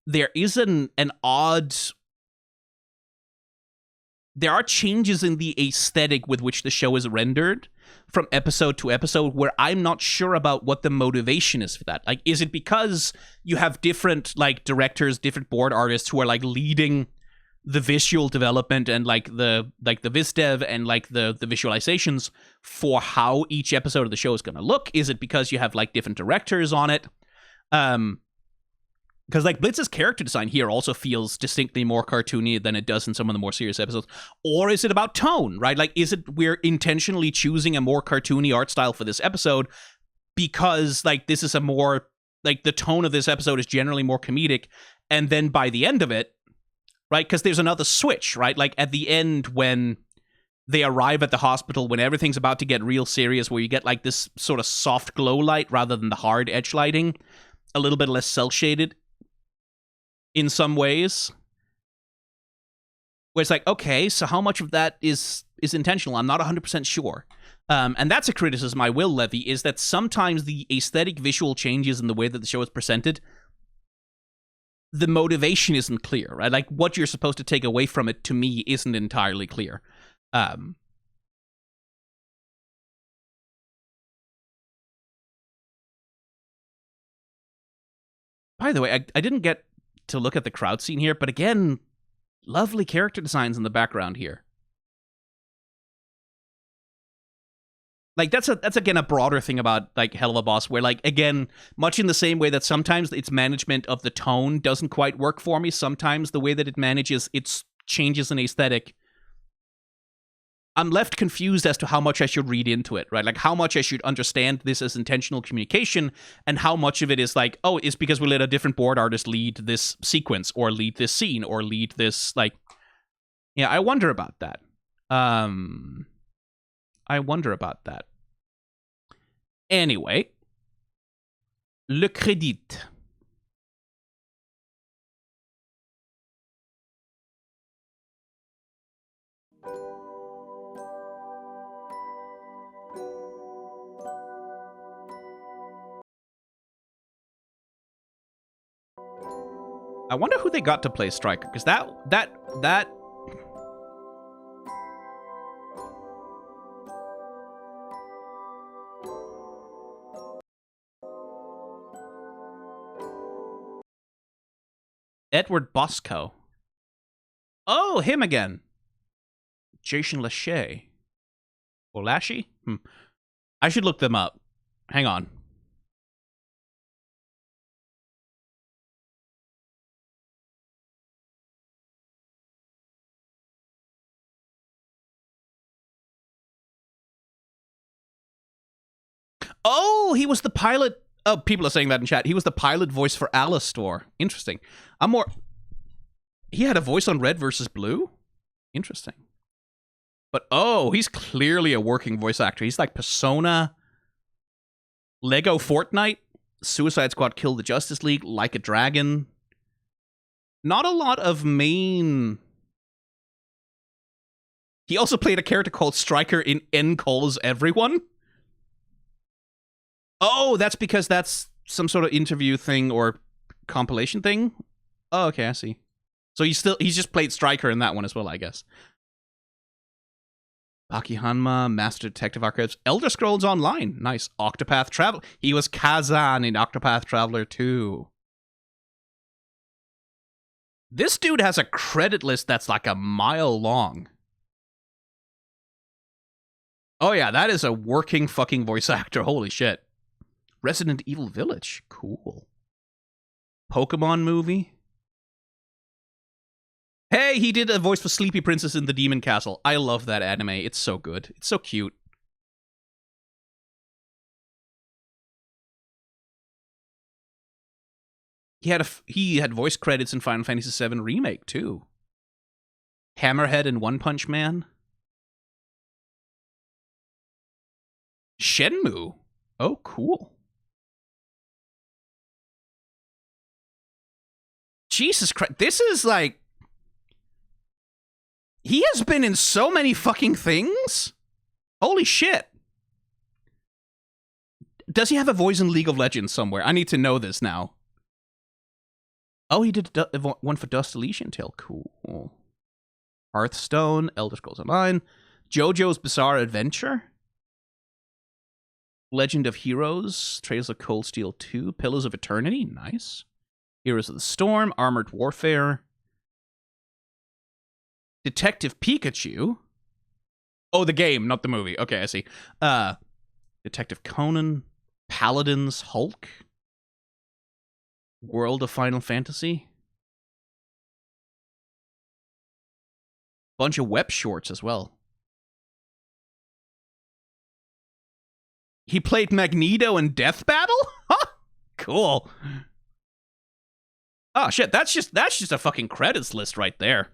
there is an odd. There are changes in the aesthetic with which the show is rendered from episode to episode where I'm not sure about what the motivation is for that. Like, is it because you have different like directors, different board artists who are like leading the visual development and like the vis dev and like the visualizations for how each episode of the show is going to look? Is it because you have like different directors on it? Because like Blitz's character design here also feels distinctly more cartoony than it does in some of the more serious episodes. Or is it about tone, right? Like, is it we're intentionally choosing a more cartoony art style for this episode because like this is a more like the tone of this episode is generally more comedic, and then by the end of it, right? Because there's another switch, right? Like at the end when they arrive at the hospital, when everything's about to get real serious, where you get like this sort of soft glow light rather than the hard edge lighting, a little bit less cel-shaded in some ways. Where it's like, okay, so how much of that is intentional? I'm not 100% sure. And that's a criticism I will levy, is that sometimes the aesthetic visual changes in the way that the show is presented, the motivation isn't clear, right? Like, what you're supposed to take away from it, to me, isn't entirely clear. By the way, I didn't get to look at the crowd scene here, but again, lovely character designs in the background here. Like, that's again a broader thing about, like, Helluva Boss, where, like, again, much in the same way that sometimes its management of the tone doesn't quite work for me, sometimes the way that it manages its changes in aesthetic, I'm left confused as to how much I should read into it, right? Like, how much I should understand this as intentional communication, and how much of it is like, oh, it's because we let a different board artist lead this sequence, or lead this scene, or lead this, like... Yeah, I wonder about that. I wonder about that. Anyway. Le crédit. I wonder who they got to play Striker, because that Edward Bosco. Oh, him again. Jason Lachey. Or Lashy? I should look them up. Hang on. Oh, he was the pilot. Oh, people are saying that in chat. He was the pilot voice for Alastor. Interesting. He had a voice on Red versus Blue? Interesting. But, oh, he's clearly a working voice actor. He's like Persona, Lego Fortnite, Suicide Squad Kill the Justice League, Like a Dragon. Not a lot of main... He also played a character called Striker in N Calls Everyone. Oh, that's because that's some sort of interview thing or compilation thing? Oh, okay, I see. So he's just played Striker in that one as well, I guess. Baki Hanma, Master Detective Archives, Elder Scrolls Online. Nice. Octopath Traveler. He was Kazan in Octopath Traveler 2. This dude has a credit list that's like a mile long. Oh yeah, that is a working fucking voice actor. Holy shit. Resident Evil Village. Cool. Pokemon movie. Hey, he did a voice for Sleepy Princess in the Demon Castle. I love that anime. It's so good. It's so cute. He had voice credits in Final Fantasy VII Remake, too. Hammerhead and One Punch Man. Shenmue. Oh, cool. Jesus Christ. This is like... He has been in so many fucking things. Holy shit. Does he have a voice in League of Legends somewhere? I need to know this now. Oh, he did one for Dust Elysian Tale. Cool. Hearthstone, Elder Scrolls Online, JoJo's Bizarre Adventure, Legend of Heroes, Trails of Cold Steel 2, Pillars of Eternity, nice. Heroes of the Storm, Armored Warfare, Detective Pikachu. Oh, the game, not the movie. Okay, I see. Detective Conan, Paladins, Hulk, World of Final Fantasy. Bunch of web shorts as well. He played Magneto in Death Battle? Huh? Cool. Oh shit, that's just a fucking credits list right there.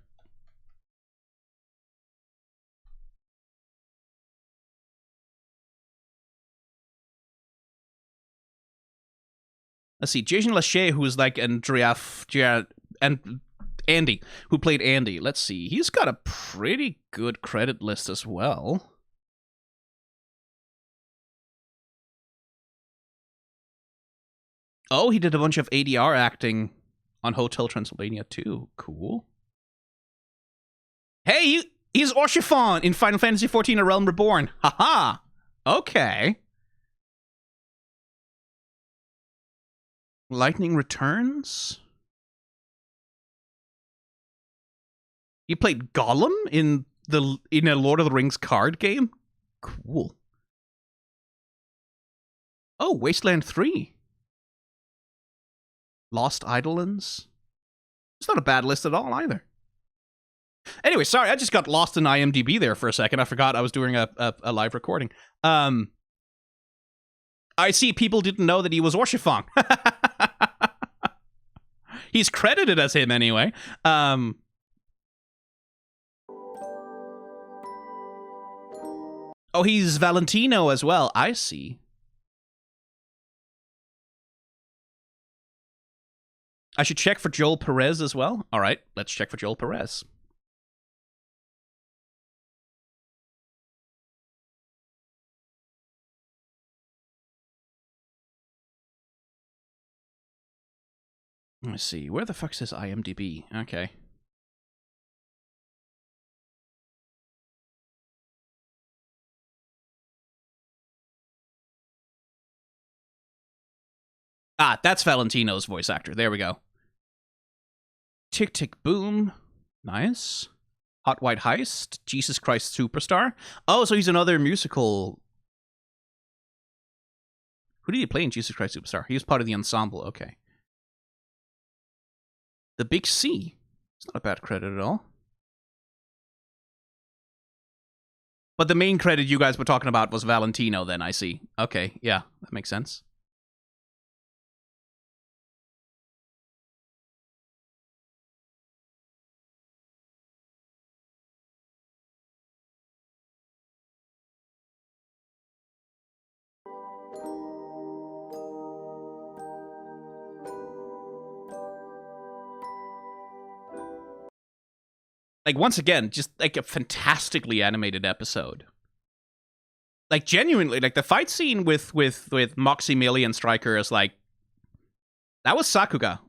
Let's see, Jason Lachey, who is like Andrealphus, and Andy, who played Andy. Let's see, he's got a pretty good credit list as well. Oh, he did a bunch of ADR acting on Hotel Transylvania 2. Cool. Hey, he's Orshiphon in Final Fantasy XIV: A Realm Reborn. Haha. Okay. Lightning Returns? You played Gollum in a Lord of the Rings card game? Cool. Oh, Wasteland 3. Lost Eidolons. It's not a bad list at all either. Anyway, sorry, I just got lost in IMDb there for a second. I forgot I was doing a live recording. I see people didn't know that he was Orshiphon. He's credited as him anyway. Oh, he's Valentino as well. I see. I should check for Joel Perez as well. All right, let's check for Joel Perez. Let me see. Where the fuck says IMDb? Okay. Ah, that's Valentino's voice actor. There we go. Tick, Tick, Boom. Nice. Hot White Heist. Jesus Christ Superstar. Oh, so he's another musical. Who did he play in Jesus Christ Superstar? He was part of the ensemble. Okay. The Big C. It's not a bad credit at all. But the main credit you guys were talking about was Valentino then, I see. Okay, yeah, that makes sense. Like, once again, just, like, a fantastically animated episode. Like, genuinely, like, the fight scene with Moxxie, Millie, and Striker is, like... That was Sakuga.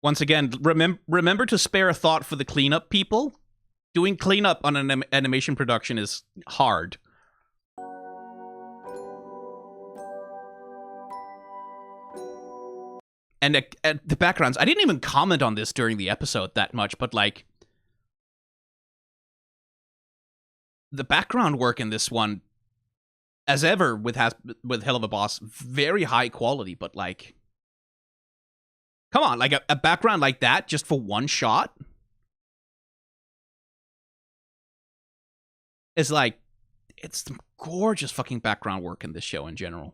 Once again, remember to spare a thought for the cleanup people. Doing cleanup on an animation production is hard. And the backgrounds, I didn't even comment on this during the episode that much, but like... The background work in this one, as ever with Helluva Boss, very high quality, but like... Come on, like a background like that just for one shot? Is like, it's some gorgeous fucking background work in this show in general.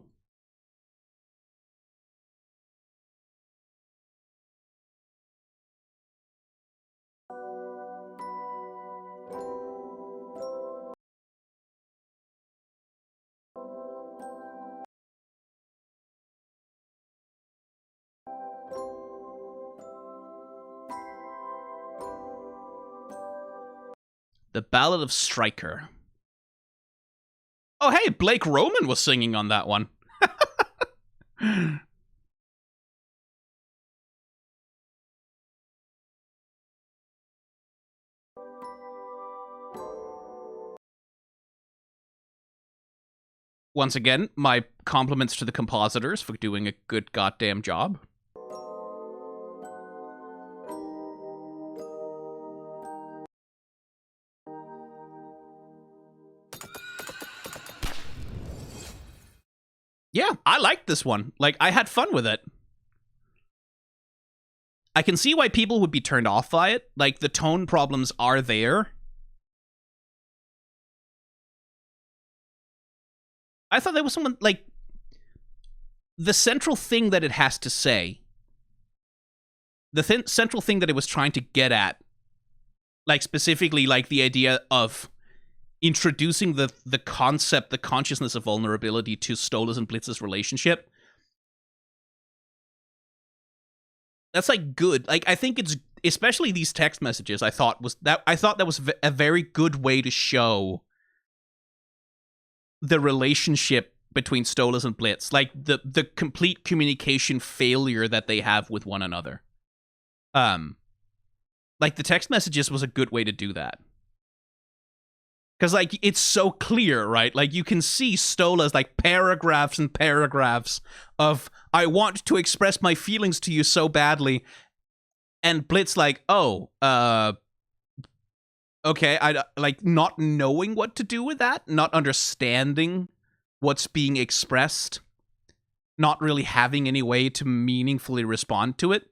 The Ballad of Striker. Oh, hey, Blake Roman was singing on that one. Once again, my compliments to the compositors for doing a good goddamn job. Yeah, I liked this one. Like, I had fun with it. I can see why people would be turned off by it. Like, the tone problems are there. I thought there was someone, like... The central thing that it has to say... The central thing that it was trying to get at... Like, specifically, like, the idea of... introducing the concept, the consciousness of vulnerability to Stolas and Blitz's relationship. That's like good. Like, I think especially these text messages, I thought that was a very good way to show the relationship between Stolas and Blitz, like the complete communication failure that they have with one another. Like the text messages was a good way to do that. Because, like, it's so clear, right? Like, you can see Stola's, like, paragraphs and paragraphs of, I want to express my feelings to you so badly. And Blitz, like, oh, okay, like, not knowing what to do with that, not understanding what's being expressed, not really having any way to meaningfully respond to it.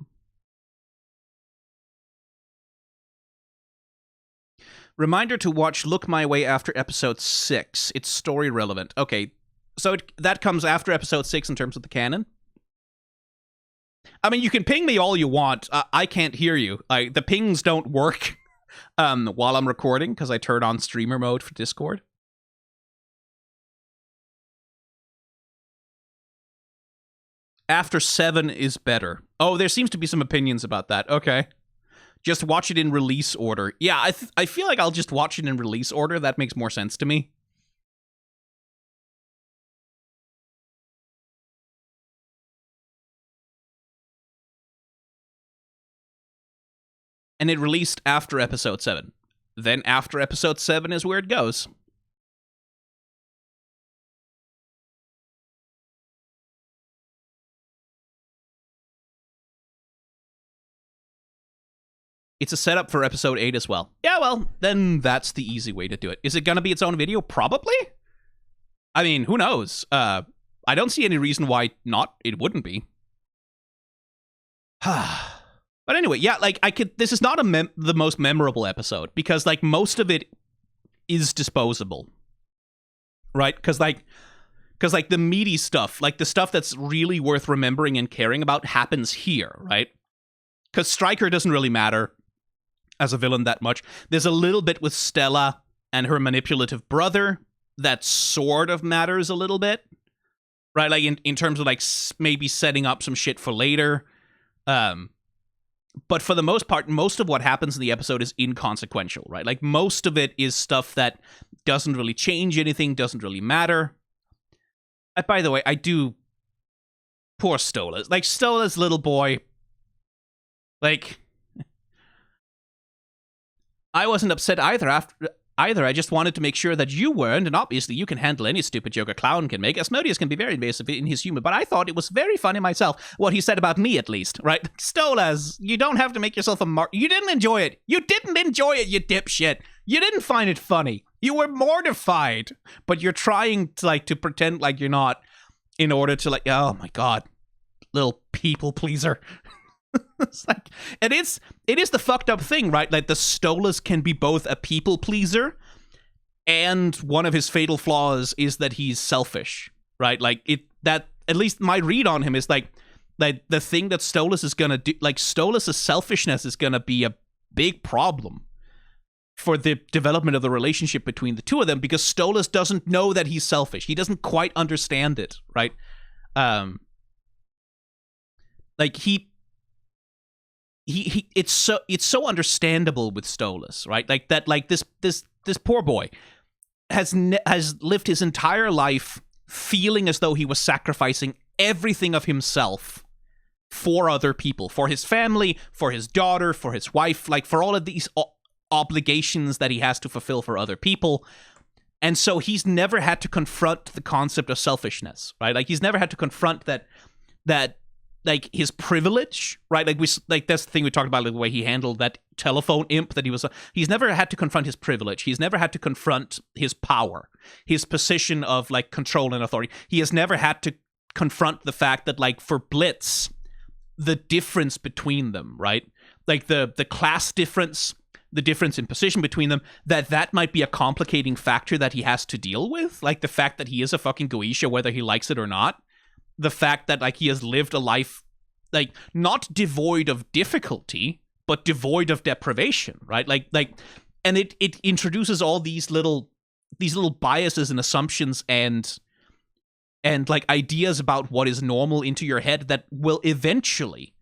Reminder to watch Look My Way after episode 6. It's story relevant. Okay, so that comes after episode 6 in terms of the canon. I mean, you can ping me all you want. I can't hear you. The pings don't work while I'm recording because I turn on streamer mode for Discord. After 7 is better. Oh, there seems to be some opinions about that. Okay. Just watch it in release order. Yeah, I feel like I'll just watch it in release order. That makes more sense to me. And it released after episode 7. Then after episode 7 is where it goes. It's a setup for episode 8 as well. Yeah, well, then that's the easy way to do it. Is it going to be its own video? Probably? I mean, who knows? I don't see any reason why it wouldn't be. But anyway, yeah, like, this is not the most memorable episode, because, like, most of it is disposable. Right? Because the meaty stuff, like, the stuff that's really worth remembering and caring about happens here, right? Because Striker doesn't really matter as a villain that much. There's a little bit with Stella and her manipulative brother that sort of matters a little bit, right? Like in terms of like maybe setting up some shit for later. But for the most part, most of what happens in the episode is inconsequential, right? Like most of it is stuff that doesn't really change anything, doesn't really matter. By the way, I do... Poor Stola. Like, Stola's little boy... Like... I wasn't upset either. I just wanted to make sure that you weren't, and obviously you can handle any stupid joke a clown can make. Asmodeus can be very invasive in his humor, but I thought it was very funny myself, what he said about me at least, right? Stolas, you don't have to make yourself a mark. You didn't enjoy it. You didn't enjoy it, you dipshit. You didn't find it funny. You were mortified, but you're trying to, like, to pretend like you're not in order to, like, oh my god, little people pleaser. It's like, it is the fucked up thing, right? Like, the Stolas can be both a people pleaser, and one of his fatal flaws is that he's selfish, right? Like, that at least my read on him is like the thing that Stolas is gonna do, like, Stolas' selfishness is gonna be a big problem for the development of the relationship between the two of them, because Stolas doesn't know that he's selfish. He doesn't quite understand it, right? Like, it's so understandable with Stolas, right? Like that, like this poor boy has lived his entire life feeling as though he was sacrificing everything of himself for other people, for his family, for his daughter, for his wife, like for all of these obligations that he has to fulfill for other people. And so he's never had to confront the concept of selfishness, right? Like, he's never had to confront that like, his privilege, right? Like, that's the thing we talked about, like, the way he handled that telephone imp that he was... He's never had to confront his privilege. He's never had to confront his power, his position of, like, control and authority. He has never had to confront the fact that, like, for Blitz, the difference between them, right? Like, the class difference, the difference in position between them, that might be a complicating factor that he has to deal with. Like, the fact that he is a fucking Goetia, whether he likes it or not. The fact that, like, he has lived a life, like, not devoid of difficulty, but devoid of deprivation, right? Like, and it introduces all these little biases and assumptions and like ideas about what is normal into your head that will eventually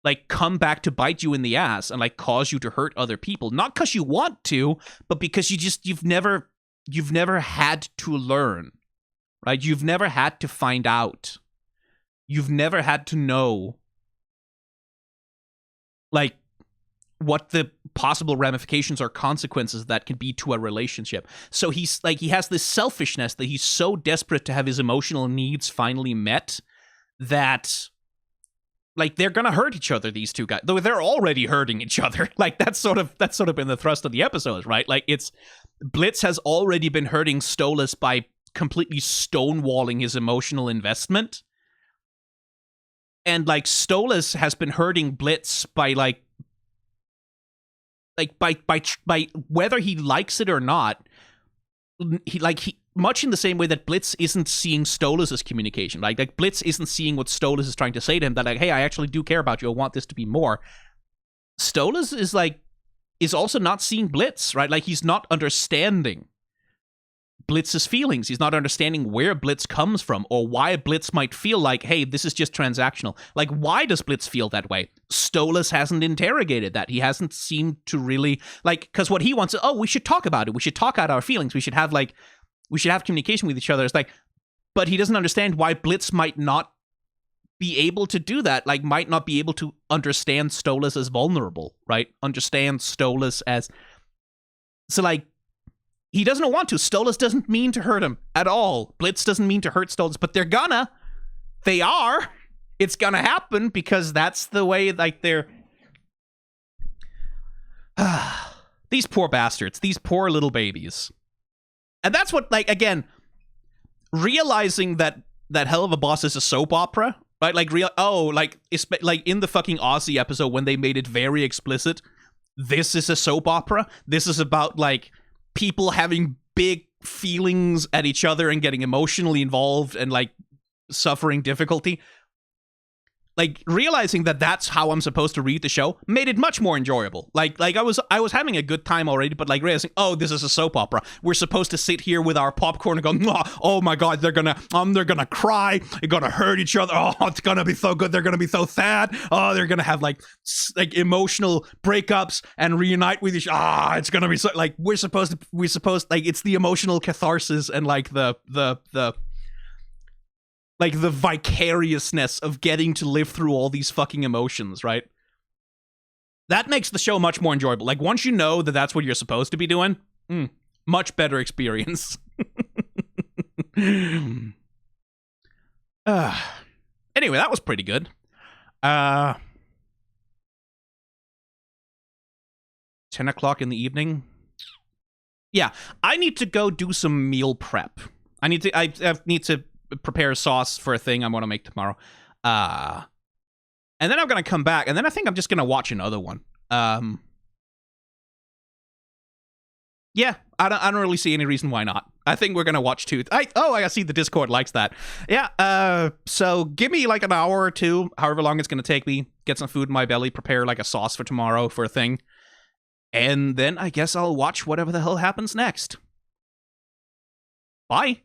like come back to bite you in the ass and like cause you to hurt other people, not because you want to, but because you've never had to learn, right? You've never had to find out. You've never had to know like what the possible ramifications or consequences that can be to a relationship. So he's like, he has this selfishness that he's so desperate to have his emotional needs finally met that like they're gonna hurt each other, these two guys, though they're already hurting each other. Like that's sort of been the thrust of the episodes, right? Like it's Blitz has already been hurting Stolas by completely stonewalling his emotional investment, and like Stolas has been hurting Blitz by by whether he likes it or not. He much in the same way that Blitz isn't seeing Stolas' communication. Like Blitz isn't seeing what Stolas is trying to say to him, that like, hey, I actually do care about you, I want this to be more. Stolas is also not seeing Blitz, right? Like he's not understanding Blitz's feelings. He's not understanding where Blitz comes from or why Blitz might feel like, hey, this is just transactional. Like, why does Blitz feel that way? Stolas hasn't interrogated that. He hasn't seemed to really, like, because what he wants is, oh, we should talk about it. We should talk out our feelings. We should have communication with each other. It's like, but he doesn't understand why Blitz might not be able to do that, like, might not be able to understand Stolas as vulnerable, right? Understand Stolas as, so, like, he doesn't want to. Stolas doesn't mean to hurt him at all. Blitz doesn't mean to hurt Stolas, but they're gonna. They are. It's gonna happen because that's the way, like, they're... These poor bastards. These poor little babies. And that's what, like, again, realizing that Helluva Boss is a soap opera, right? Like, like in the fucking Aussie episode when they made it very explicit, this is a soap opera. This is about, like, people having big feelings at each other and getting emotionally involved and like suffering difficulty. Like realizing that that's how I'm supposed to read the show made it much more enjoyable. Like I was having a good time already, but like realizing, oh, this is a soap opera. We're supposed to sit here with our popcorn and go, oh my god, they're gonna cry, they're gonna hurt each other. Oh, it's gonna be so good. They're gonna be so sad. Oh, they're gonna have like emotional breakups and reunite with each. It's gonna be so like we're supposed like it's the emotional catharsis and like the like the vicariousness of getting to live through all these fucking emotions, right? That makes the show much more enjoyable. Like, once you know that that's what you're supposed to be doing, much better experience. Anyway, that was pretty good. 10 o'clock in the evening. Yeah, I need to go do some meal prep. I need to prepare a sauce for a thing I want to make tomorrow. And then I'm going to come back, and then I think I'm just going to watch another one. Yeah, I don't really see any reason why not. I think we're going to watch two. I see the Discord likes that. Yeah, so give me like an hour or two, however long it's going to take me, get some food in my belly, prepare like a sauce for tomorrow for a thing. And then I guess I'll watch whatever the hell happens next. Bye.